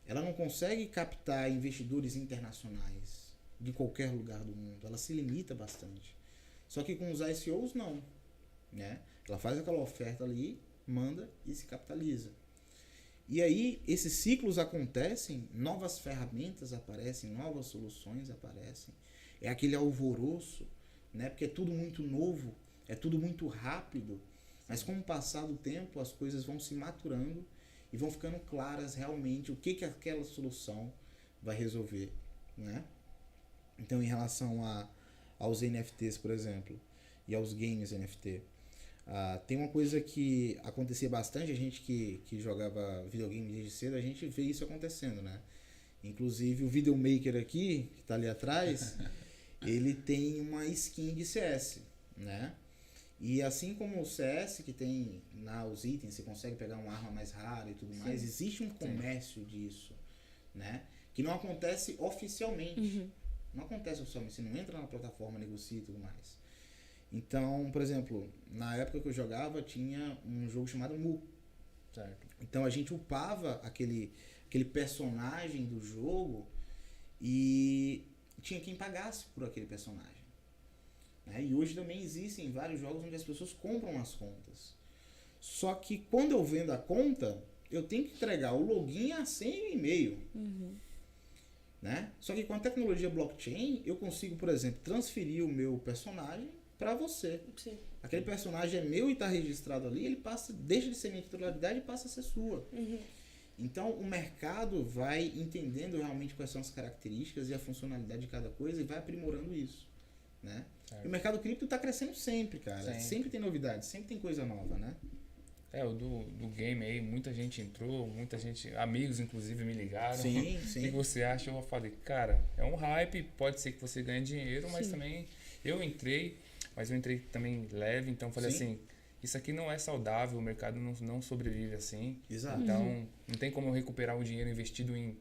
Ela não consegue captar investidores internacionais de qualquer lugar do mundo. Ela se limita bastante. Só que com os ICOs não, né? Ela faz aquela oferta ali, manda e se capitaliza. E aí esses ciclos acontecem, novas ferramentas aparecem, novas soluções aparecem. É aquele alvoroço, né? Porque é tudo muito novo, é tudo muito rápido. Mas com o passar do tempo, as coisas vão se maturando e vão ficando claras realmente o que aquela solução vai resolver, né? Então, em relação aos NFTs, por exemplo, e aos games NFT, tem uma coisa que acontecia bastante, a gente que jogava videogame desde cedo, a gente vê isso acontecendo, né? Inclusive o videomaker aqui, que está ali atrás, ele tem uma skin de CS, né? E assim como o CS, que tem os itens, você consegue pegar uma arma mais rara e tudo mais, existe um comércio disso, né? Que não acontece oficialmente. Não acontece oficialmente, você não entra na plataforma, negocia e tudo mais. Então, por exemplo, na época que eu jogava, tinha um jogo chamado Mu. Certo. Então a gente upava aquele personagem do jogo e tinha quem pagasse por aquele personagem. E hoje também existem vários jogos onde as pessoas compram as contas. Só que quando eu vendo a conta, eu tenho que entregar o login, a senha e o e-mail. Né? Só que com a tecnologia blockchain, eu consigo, por exemplo, transferir o meu personagem para você. Sim. Aquele personagem é meu e está registrado ali, ele deixa de ser minha titularidade e passa a ser sua. Então o mercado vai entendendo realmente quais são as características e a funcionalidade de cada coisa e vai aprimorando isso. Né? E o mercado cripto está crescendo sempre, cara. Sempre tem novidades, sempre tem coisa nova, né? O do game aí, muita gente entrou, muita gente, amigos inclusive me ligaram. Sim. O que você acha? Eu falei, cara, é um hype, pode ser que você ganhe dinheiro, mas também eu entrei, mas eu entrei também leve, então falei assim, isso aqui não é saudável, o mercado não sobrevive assim. Exato. Então, não tem como eu recuperar o dinheiro investido em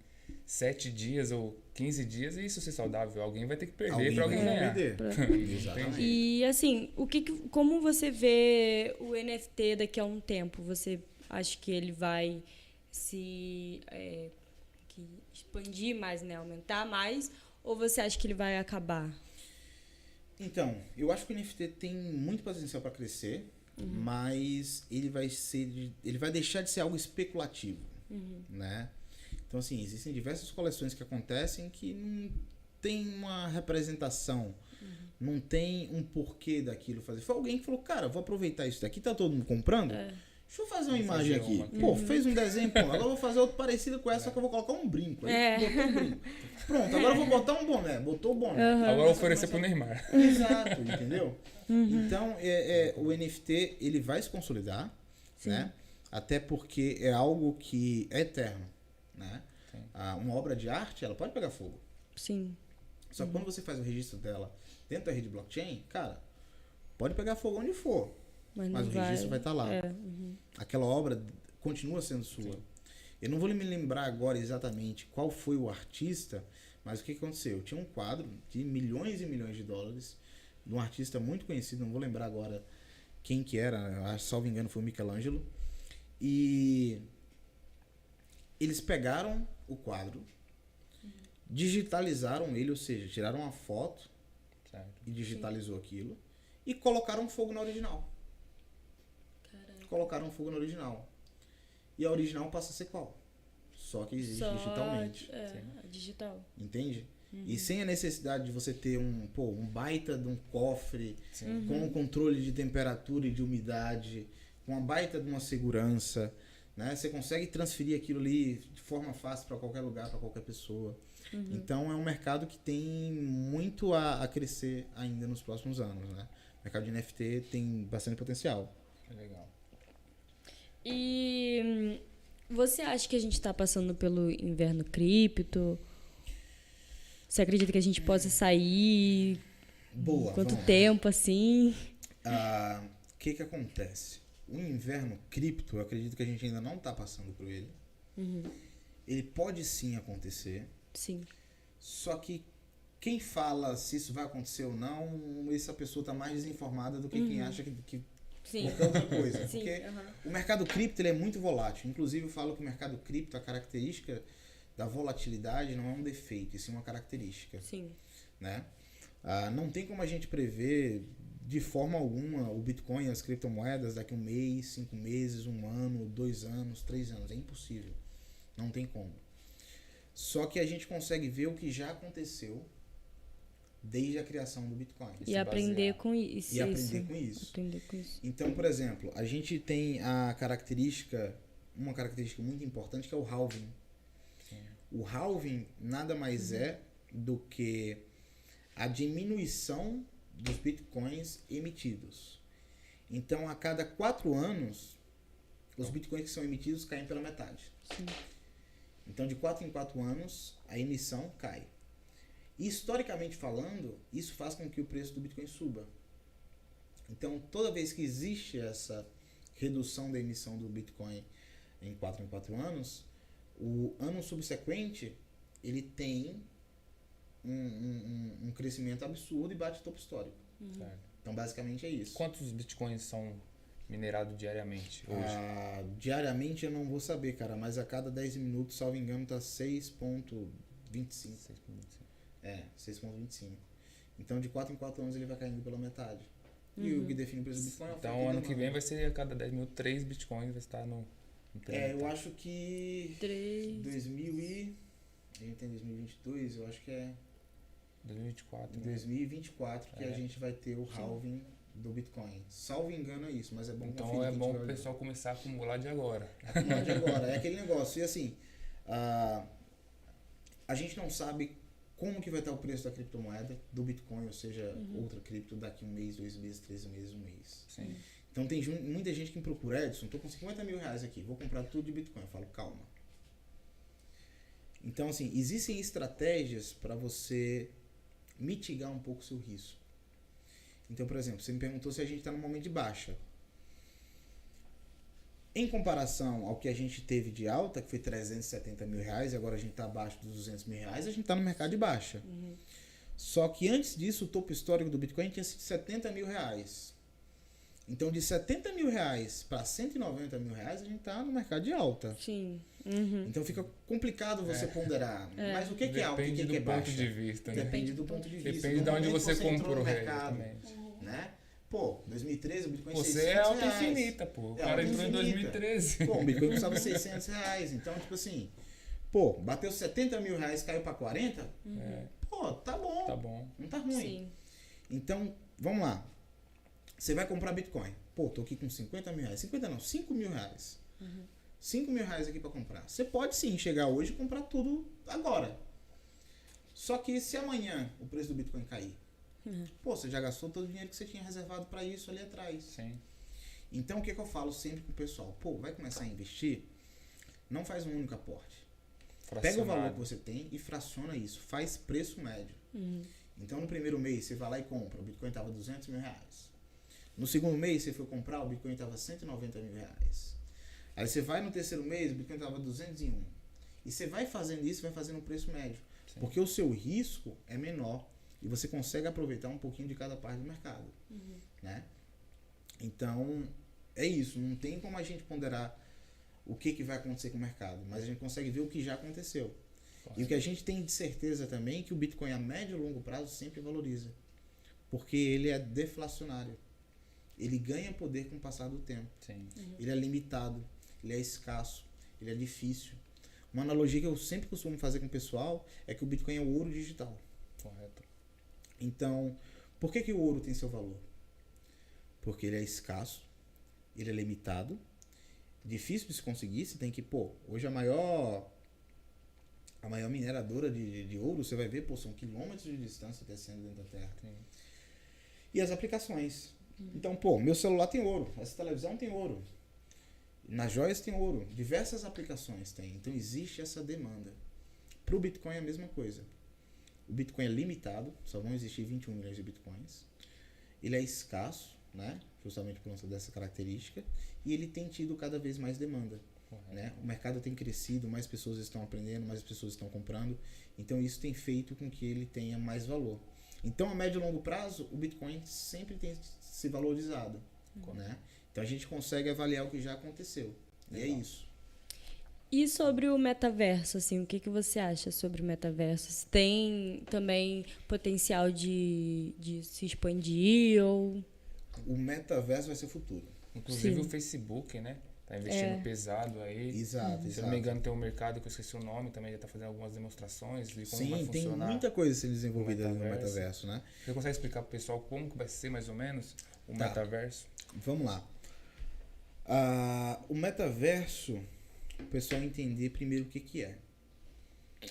7 dias ou 15 dias e isso ser saudável. Alguém vai ter que perder para alguém ganhar. Exatamente. E assim, como você vê o NFT daqui a um tempo? Você acha que ele vai se expandir mais, né? Aumentar mais? Ou você acha que ele vai acabar? Então, eu acho que o NFT tem muito potencial para crescer, mas ele vai deixar de ser algo especulativo, né? Então, assim, existem diversas coleções que acontecem que não tem uma representação, não tem um porquê daquilo fazer. Foi alguém que falou, cara, vou aproveitar isso daqui, tá todo mundo comprando? Deixa eu fazer uma imagem aqui. Pô, fez um desenho, agora eu vou fazer outro parecido com essa, só que eu vou colocar um brinco. Aí botou um brinco. Pronto, agora eu vou botar um boné. Botou o boné. Agora eu vou oferecer pro Neymar. Exato, entendeu? Então, o NFT, ele vai se consolidar, né? Até porque é algo que é eterno, né? Uma obra de arte, ela pode pegar fogo. Sim. Só que quando você faz o registro dela dentro da rede blockchain, cara, pode pegar fogo onde for. Mas o registro vai estar lá. Aquela obra continua sendo sua. Eu não vou me lembrar agora exatamente qual foi o artista, mas o que aconteceu? Tinha um quadro de milhões e milhões de dólares de um artista muito conhecido, não vou lembrar agora quem que era, salvo engano foi o Michelangelo. E eles pegaram o quadro, digitalizaram ele, ou seja, tiraram uma foto e digitalizou aquilo e colocaram fogo na original. Colocaram fogo na original. E a original passa a ser qual? Só que existe digitalmente. Digital. Entende? E sem a necessidade de você ter um baita de um cofre com um controle de temperatura e de umidade, com uma baita de uma segurança, né? Você consegue transferir aquilo ali de forma fácil para qualquer lugar, para qualquer pessoa. Então é um mercado que tem muito a crescer ainda nos próximos anos, né? O mercado de NFT tem bastante potencial. É legal. E Você acha que a gente tá passando pelo inverno cripto? Você acredita que a gente possa sair? Boa. Quanto vamos lá. tempo, assim? O que acontece? O inverno cripto, eu acredito que a gente ainda não está passando por ele. Ele pode sim acontecer, Sim. só que quem fala se isso vai acontecer ou não, essa pessoa está mais desinformada do que quem acha que Sim. qualquer outra coisa. Sim. Porque aham. o mercado cripto ele é muito volátil. Inclusive eu falo que o mercado cripto, a característica da volatilidade não é um defeito, e sim uma característica. Sim. Né? Não tem como a gente prever de forma alguma o Bitcoin e as criptomoedas daqui a 1 mês, 5 meses, 1 ano, 2 anos, 3 anos. É impossível. Não tem como. Só que a gente consegue ver o que já aconteceu desde a criação do Bitcoin. E aprender com isso. E aprender com isso. Aprender com isso. Então, por exemplo, a gente tem uma característica muito importante que é o halving. O halving nada mais é do que a diminuição dos bitcoins emitidos. Então, a cada 4 anos, os bitcoins que são emitidos caem pela metade. Sim. Então, de 4 em 4 anos, a emissão cai. E, historicamente falando, isso faz com que o preço do bitcoin suba. Então, toda vez que existe essa redução da emissão do bitcoin em 4 anos, o ano subsequente ele tem um crescimento absurdo e bate o topo histórico. Certo. Então, basicamente é isso. Quantos bitcoins são minerados diariamente hoje? Diariamente eu não vou saber, cara, mas a cada 10 minutos, salvo engano, tá 6,25. 6,25. Então, de 4 em 4 anos ele vai caindo pela metade. E o que define o preço do Bitcoin é a oferta Então, e ano que demanda. vem vai ser a cada 10 minutos 3 bitcoins vai estar no Eu acho que 2000 e... A gente tem 2022, eu acho que é 2024. em 2024 que a gente vai ter o halving do Bitcoin. Salvo engano é isso, mas é bom Então conferir é quem bom tiver o olhando. pessoal começar a acumular de agora. Acumular de agora, é aquele negócio. E assim, a gente não sabe como que vai estar o preço da criptomoeda, do Bitcoin, ou seja, outra cripto daqui 1 mês, 2 meses, 3 meses, 1 mês. Sim. Então tem muita gente que me procura, Edson, tô com 50 mil reais aqui, vou comprar tudo de Bitcoin. Eu falo, calma. Então assim, existem estratégias para você mitigar um pouco o seu risco. Então, por exemplo, você me perguntou se a gente está num momento de baixa. Em comparação ao que a gente teve de alta, que foi 370 mil reais, e agora a gente está abaixo dos 200 mil reais, a gente está no mercado de baixa. Só que antes disso, o topo histórico do Bitcoin tinha sido 70 mil reais. Então, de 70 mil reais para 190 mil reais, a gente está no mercado de alta. Sim. Então, fica complicado você ponderar. Mas o que é alta e o Depende que é do ponto baixa? de vista, né? Depende do ponto de vista. Depende do de onde momento que você entrou comprou no o mercado, exatamente. né? Pô, 2013 o Bitcoin Você 600 é alta reais. infinita, pô. O É cara alta entrou em infinita. 2013. Pô, o Bitcoin custava 600 reais. Então, tipo assim, pô, bateu 70 mil reais, caiu pra 40? Pô, tá bom. Tá bom. Não tá ruim. Sim. Então, vamos lá. Você vai comprar Bitcoin. Pô, tô aqui com 50 mil reais. 50 não, 5 mil reais. 5 mil reais aqui pra comprar. Você pode sim chegar hoje e comprar tudo agora. Só que se amanhã o preço do Bitcoin cair, pô, você já gastou todo o dinheiro que você tinha reservado pra isso ali atrás. Sim. Então, o que eu falo sempre pro pessoal? Pô, vai começar a investir, não faz um único aporte. Pega o valor que você tem e fraciona isso. Faz preço médio. Então, no primeiro mês, você vai lá e compra. O Bitcoin estava 200 mil reais. No segundo mês, você foi comprar, o Bitcoin estava 190 mil reais. Aí você vai no terceiro mês, o Bitcoin estava 201. E você vai fazendo isso, vai fazendo um preço médio. Sim. Porque o seu risco é menor e você consegue aproveitar um pouquinho de cada parte do mercado. Né? Então, é isso. Não tem como a gente ponderar o que vai acontecer com o mercado, mas a gente consegue ver o que já aconteceu. E o que a gente tem de certeza também é que o Bitcoin a médio e longo prazo sempre valoriza. Porque ele é deflacionário. Ele ganha poder com o passar do tempo. Sim. Ele é limitado, ele é escasso, ele é difícil. Uma analogia que eu sempre costumo fazer com o pessoal é que o Bitcoin é o ouro digital. Correto. Então, por que o ouro tem seu valor? Porque ele é escasso, ele é limitado, difícil de se conseguir. Você tem que, hoje a maior mineradora de ouro, você vai ver, são quilômetros de distância descendo dentro da terra. Sim. E as aplicações. Então, meu celular tem ouro, essa televisão tem ouro. Nas joias tem ouro, diversas aplicações tem. Então existe essa demanda. Para o Bitcoin é a mesma coisa. O Bitcoin é limitado, só vão existir 21 milhões de Bitcoins. Ele é escasso, né? Justamente por conta dessa característica. E ele tem tido cada vez mais demanda. Né? O mercado tem crescido, mais pessoas estão aprendendo, mais pessoas estão comprando. Então isso tem feito com que ele tenha mais valor. Então a médio e longo prazo, o Bitcoin sempre tem se valorizado. Né? Então a gente consegue avaliar o que já aconteceu. E é isso. E sobre o metaverso, assim, o que você acha sobre o metaverso? Se tem também potencial de se expandir ou... O metaverso vai ser o futuro. Inclusive Sim. o Facebook, né? Tá investindo pesado aí. Exato, Se eu não me engano, tem um mercado que eu esqueci o nome, também já tá fazendo algumas demonstrações de como vai Sim, tem funcionar. muita coisa sendo desenvolvida no metaverso. metaverso, né? Você consegue explicar pro pessoal como que vai ser mais ou menos o Tá. metaverso? Vamos lá. O metaverso, o pessoal entender primeiro o que é.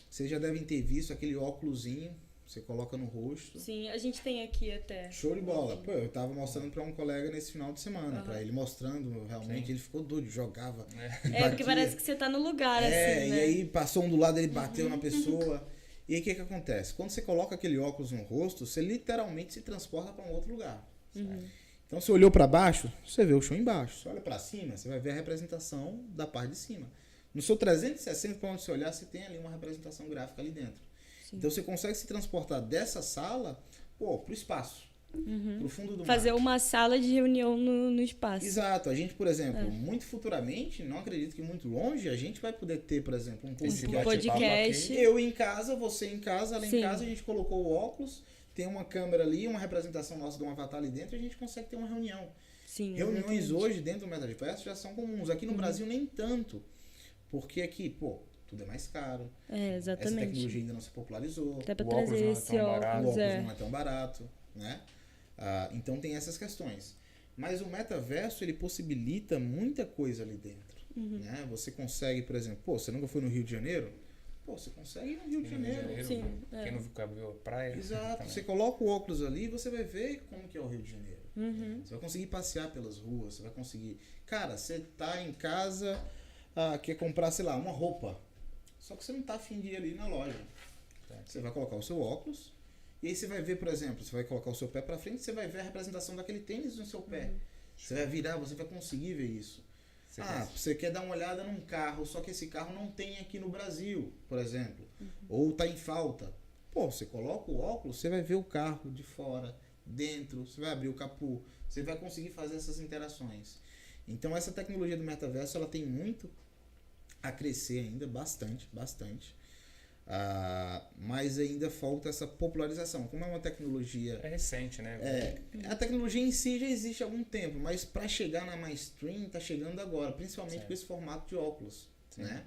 Vocês já devem ter visto aquele óculosinho, você coloca no rosto. Sim, a gente tem aqui até. Show de bola. Pô, eu tava mostrando pra um colega nesse final de semana, pra ele mostrando, realmente, Sim. ele ficou doido, jogava. É, porque parece que você tá no lugar, assim, E né? aí passou um do lado, ele bateu na pessoa. E aí o que acontece? Quando você coloca aquele óculos no rosto, você literalmente se transporta pra um outro lugar. Então você olhou pra baixo, você vê o chão embaixo. Você olha pra cima, você vai ver a representação da parte de cima. No seu 360, pra onde você olhar, você tem ali uma representação gráfica ali dentro. Então você consegue se transportar dessa sala, pro espaço, pro fundo do mar. Fazer uma sala de reunião no espaço. Exato. A gente, por exemplo, muito futuramente, não acredito que muito longe, a gente vai poder ter, por exemplo, um Esse podcast. podcast. Eu em casa, você em casa, ela em Sim. casa, a gente colocou o óculos, tem uma câmera ali, uma representação nossa de um avatar ali dentro, e a gente consegue ter uma reunião. Sim, Reuniões exatamente. hoje dentro do metaverso já são comuns. Aqui no Brasil nem tanto. Porque aqui, tudo é mais caro. É, Essa exatamente. tecnologia ainda não se popularizou. Até pra O óculos trazer não é esse tão barato. O óculos, óculos não é tão barato, né? Então tem essas questões. Mas o metaverso, ele possibilita muita coisa ali dentro. Né? Você consegue, por exemplo, você nunca foi no Rio de Janeiro? Você consegue ir no Rio de Janeiro. Sim, Quem não viu a praia? Exato. também. Você coloca o óculos ali e você vai ver como que é o Rio de Janeiro. Você vai conseguir passear pelas ruas, você vai conseguir... Cara, você tá em casa, quer comprar, sei lá, uma roupa. Só que você não tá afim de ir ali na loja. Você vai colocar o seu óculos e aí você vai ver, por exemplo, você vai colocar o seu pé para frente, você vai ver a representação daquele tênis no seu pé. Você vai virar, você vai conseguir ver isso. Você quer dar uma olhada num carro, só que esse carro não tem aqui no Brasil, por exemplo. Ou tá em falta. Você coloca o óculos, você vai ver o carro de fora, dentro, você vai abrir o capô, você vai conseguir fazer essas interações. Então essa tecnologia do metaverso, ela tem muito a crescer ainda, bastante. Mas ainda falta essa popularização. Como é uma tecnologia... É recente, né? A tecnologia em si já existe há algum tempo, mas para chegar na mainstream está chegando agora, principalmente com esse formato de óculos. Né?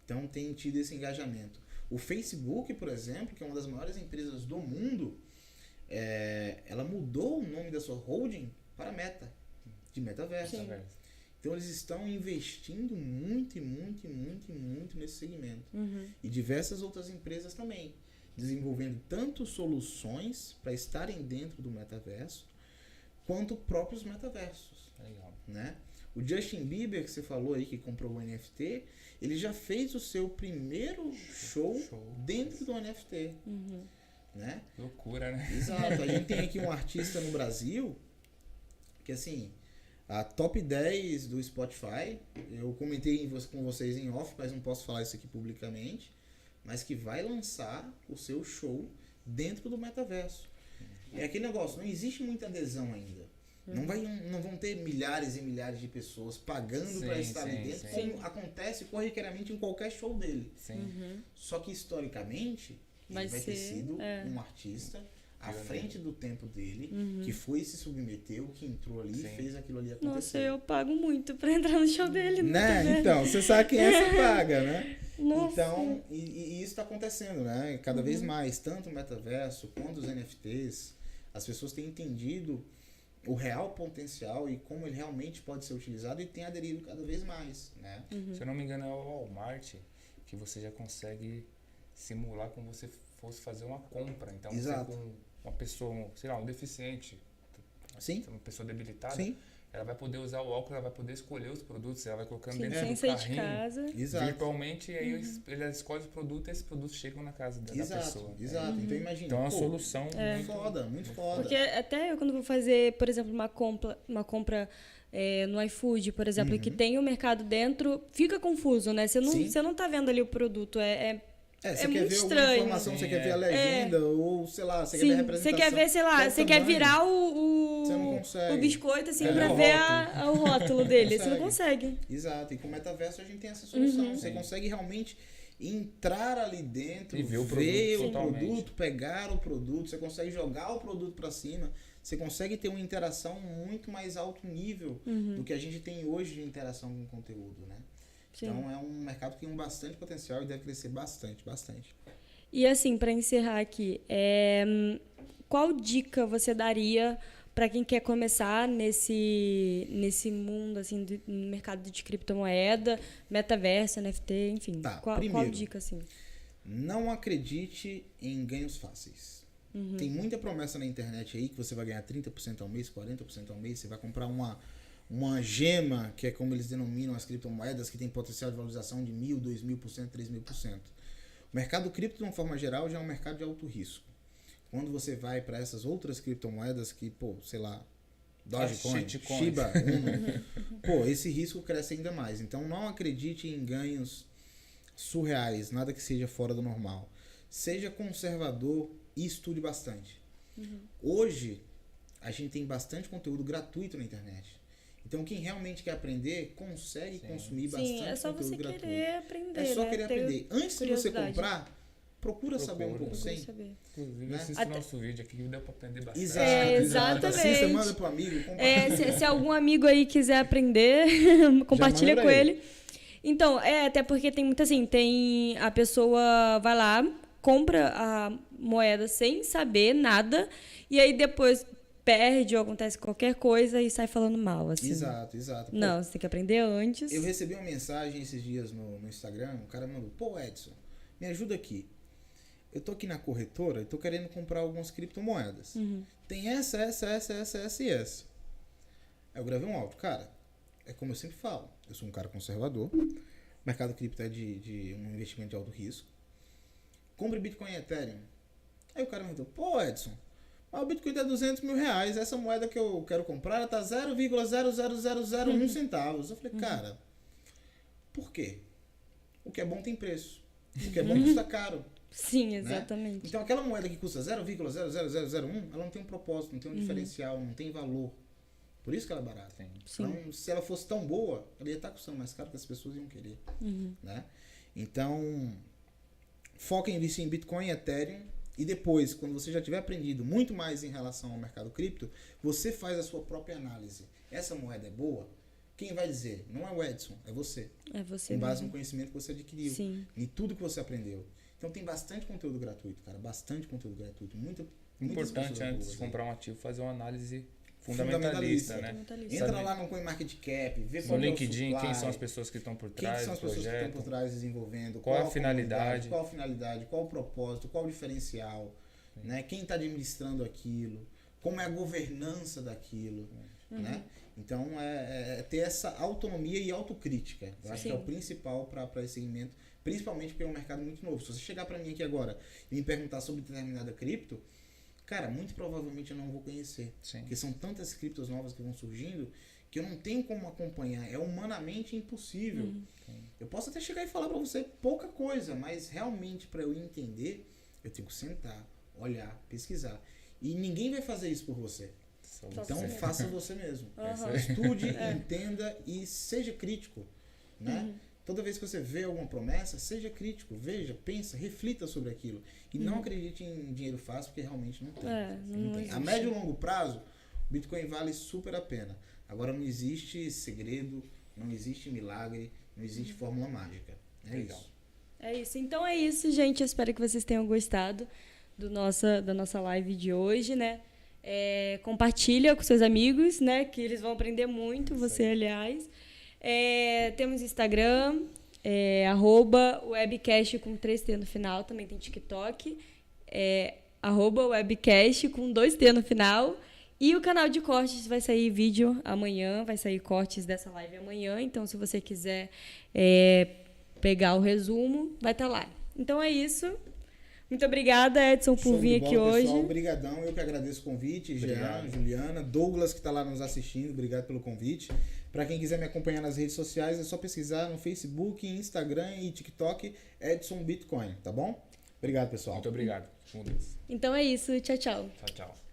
Então tem tido esse engajamento. O Facebook, por exemplo, que é uma das maiores empresas do mundo, ela mudou o nome da sua holding para Meta, de metaverso. Então eles estão investindo muito nesse segmento. E diversas outras empresas também, desenvolvendo tanto soluções para estarem dentro do metaverso, quanto próprios metaversos. Legal. Né? O Justin Bieber, que você falou aí, que comprou o NFT, ele já fez o seu primeiro show dentro do NFT. Né? Loucura, né? Exato. A gente tem aqui um artista no Brasil que, assim, a top 10 do Spotify, eu comentei com vocês em off, mas não posso falar isso aqui publicamente, mas que vai lançar o seu show dentro do metaverso. É aquele negócio, não existe muita adesão ainda. Não vão ter milhares e milhares de pessoas pagando para estar ali dentro, como acontece corriqueiramente em qualquer show dele. Só que historicamente, ele vai ter sido um artista à frente do tempo dele, que foi se submeteu, que entrou ali e fez aquilo ali acontecer. Nossa, eu pago muito pra entrar no show dele. Né? Então, você sabe quem é, você paga, né? Nossa. Então, e isso está acontecendo, né? Cada vez mais, tanto o metaverso quanto os NFTs, as pessoas têm entendido o real potencial e como ele realmente pode ser utilizado e tem aderido cada vez mais, né? Se eu não me engano, é o Walmart que você já consegue simular como se fosse fazer uma compra. Então, Exato. você com uma pessoa, sei lá, um deficiente, Sim. uma pessoa debilitada, Sim. ela vai poder usar o óculos, ela vai poder escolher os produtos, ela vai colocando Sim, dentro sem do sair de carrinho, casa. Exato. virtualmente, e aí ela escolhe os produtos e esses produtos chegam na casa da pessoa. Exato. Então imagina. Então é uma pô, solução muito foda, muito foda. Porque até eu, quando vou fazer, por exemplo, uma compra no iFood, por exemplo, que tem o mercado dentro, fica confuso, né? Sim. Você não tá vendo ali o produto. Você quer muito ver alguma estranho. informação, você quer ver a legenda, ou sei lá, você quer ver a Sim, representação. você quer ver, sei lá, qual você quer tamanho. virar Você não o consegue. biscoito assim É, pra o ver rótulo. o rótulo dele. Você não Consegue. consegue. Exato, e com o metaverso a gente tem essa solução. Você consegue realmente entrar ali dentro, E ver o ver produto o totalmente. produto, pegar o produto, você consegue jogar o produto para cima, você consegue ter uma interação muito mais alto nível do que a gente tem hoje de interação com o conteúdo, né? Sim. Então é um mercado que tem bastante potencial e deve crescer bastante, bastante. E assim, para encerrar aqui, qual dica você daria para quem quer começar nesse mundo assim do mercado de criptomoeda, metaverso, NFT, enfim? Tá, Qual primeiro, dica assim? Não acredite em ganhos fáceis. Tem muita promessa na internet aí que você vai ganhar 30% ao mês, 40% ao mês, você vai comprar uma gema, que é como eles denominam as criptomoedas, que tem potencial de valorização de 1.000, 2.000%, 3.000%. O mercado cripto, de uma forma geral, já é um mercado de alto risco. Quando você vai para essas outras criptomoedas que, sei lá, Dogecoin, shitcoin. Shiba, Uno, esse risco cresce ainda mais. Então não acredite em ganhos surreais, nada que seja fora do normal. Seja conservador e estude bastante. Hoje, a gente tem bastante conteúdo gratuito na internet. Então, quem realmente quer aprender, consegue consumir bastante Sim, é só conteúdo você gratuito. querer aprender, É só né? querer Ter aprender. Antes de você curiosidade. comprar, procura saber um pouco Procura sem. saber. Inclusive, Né? assista o nosso vídeo aqui que deu pra aprender bastante. Exato. Assista, exatamente. manda pro amigo, compartilha. Se algum amigo aí quiser aprender, compartilha manda com pra ele. Então, até porque tem muito assim, a pessoa vai lá, compra a moeda sem saber nada, e aí depois perde ou acontece qualquer coisa e sai falando mal, assim. Exato. Pô, Não, você tem que aprender antes. eu recebi uma mensagem esses dias no Instagram, o cara mandou, pô, Edson, me ajuda aqui. Eu tô aqui na corretora e tô querendo comprar algumas criptomoedas. Tem essa e essa. Aí eu gravei um áudio. Cara, é como eu sempre falo, eu sou um cara conservador, o mercado cripto é de um investimento de alto risco. Compre Bitcoin e Ethereum. Aí o cara me falou, pô, Edson, mas o Bitcoin tá R$200 mil, essa moeda que eu quero comprar, ela tá 0,00001 centavos. Eu falei, cara, por quê? O que é bom tem preço. O que é bom custa caro. Sim, exatamente. Então aquela moeda que custa 0,00001, ela não tem um propósito, não tem um diferencial, não tem valor. Por isso que ela é barata. Sim. Então, se ela fosse tão boa, ela ia estar custando mais caro que as pessoas iam querer. Né? Então, foca em investir em Bitcoin e Ethereum. E depois, quando você já tiver aprendido muito mais em relação ao mercado cripto, você faz a sua própria análise. Essa moeda é boa? Quem vai dizer? Não é o Edson, é você. É você Com base mesmo. no conhecimento que você adquiriu. Sim. E tudo que você aprendeu. Então tem bastante conteúdo gratuito, cara. Bastante conteúdo gratuito. Muitas Importante, pessoas antes boas de aí. comprar um ativo, fazer uma análise fundamentalista, né? Entra Sabe- lá no CoinMarketCap, vê No qual é o LinkedIn, supply, quem são as pessoas que estão por quem trás são as do pessoas que estão projeto, por trás desenvolvendo, qual a comunidade, finalidade. qual a finalidade, qual o propósito, qual o diferencial, né? Quem está administrando aquilo, como é a governança daquilo, né? Então é ter essa autonomia e autocrítica. Eu acho que é o principal para esse segmento, principalmente porque é um mercado muito novo. Se você chegar para mim aqui agora e me perguntar sobre determinada cripto, cara, muito provavelmente eu não vou conhecer. Sim. Porque são tantas criptos novas que vão surgindo que eu não tenho como acompanhar. É humanamente impossível. Eu posso até chegar e falar para você pouca coisa, mas realmente para eu entender, eu tenho que sentar, olhar, pesquisar. E ninguém vai fazer isso por você. Só Então você. faça você mesmo. Aham. Estude, entenda e seja crítico. Né? Toda vez que você vê alguma promessa, seja crítico, veja, pensa, reflita sobre aquilo. E não acredite em dinheiro fácil, porque realmente não tem. Não Tem. A existe. médio e longo prazo, o Bitcoin vale super a pena. Agora não existe segredo, não existe milagre, não existe fórmula mágica. É Legal. isso. É isso. Então é isso, gente. Eu espero que vocês tenham gostado da nossa live de hoje, né? Compartilha com seus amigos, né? Que eles vão aprender muito, você, aliás. Temos Instagram, @webcast com 3T no final. Também tem TikTok, @webcast com 2T no final. E o canal de cortes vai sair vídeo amanhã, vai sair cortes dessa live amanhã. Então, se você quiser pegar o resumo, vai estar lá. Então é isso. Muito obrigada, Edson, por vir aqui hoje. Pessoal, obrigadão. Eu que agradeço o convite. Jean, Juliana, Douglas, que está lá nos assistindo. Obrigado pelo convite. Para quem quiser me acompanhar nas redes sociais, é só pesquisar no Facebook, Instagram e TikTok, Edson Bitcoin, tá bom? Obrigado, pessoal. Muito obrigado. Com Deus. Então é isso. Tchau, tchau. Tchau, tchau.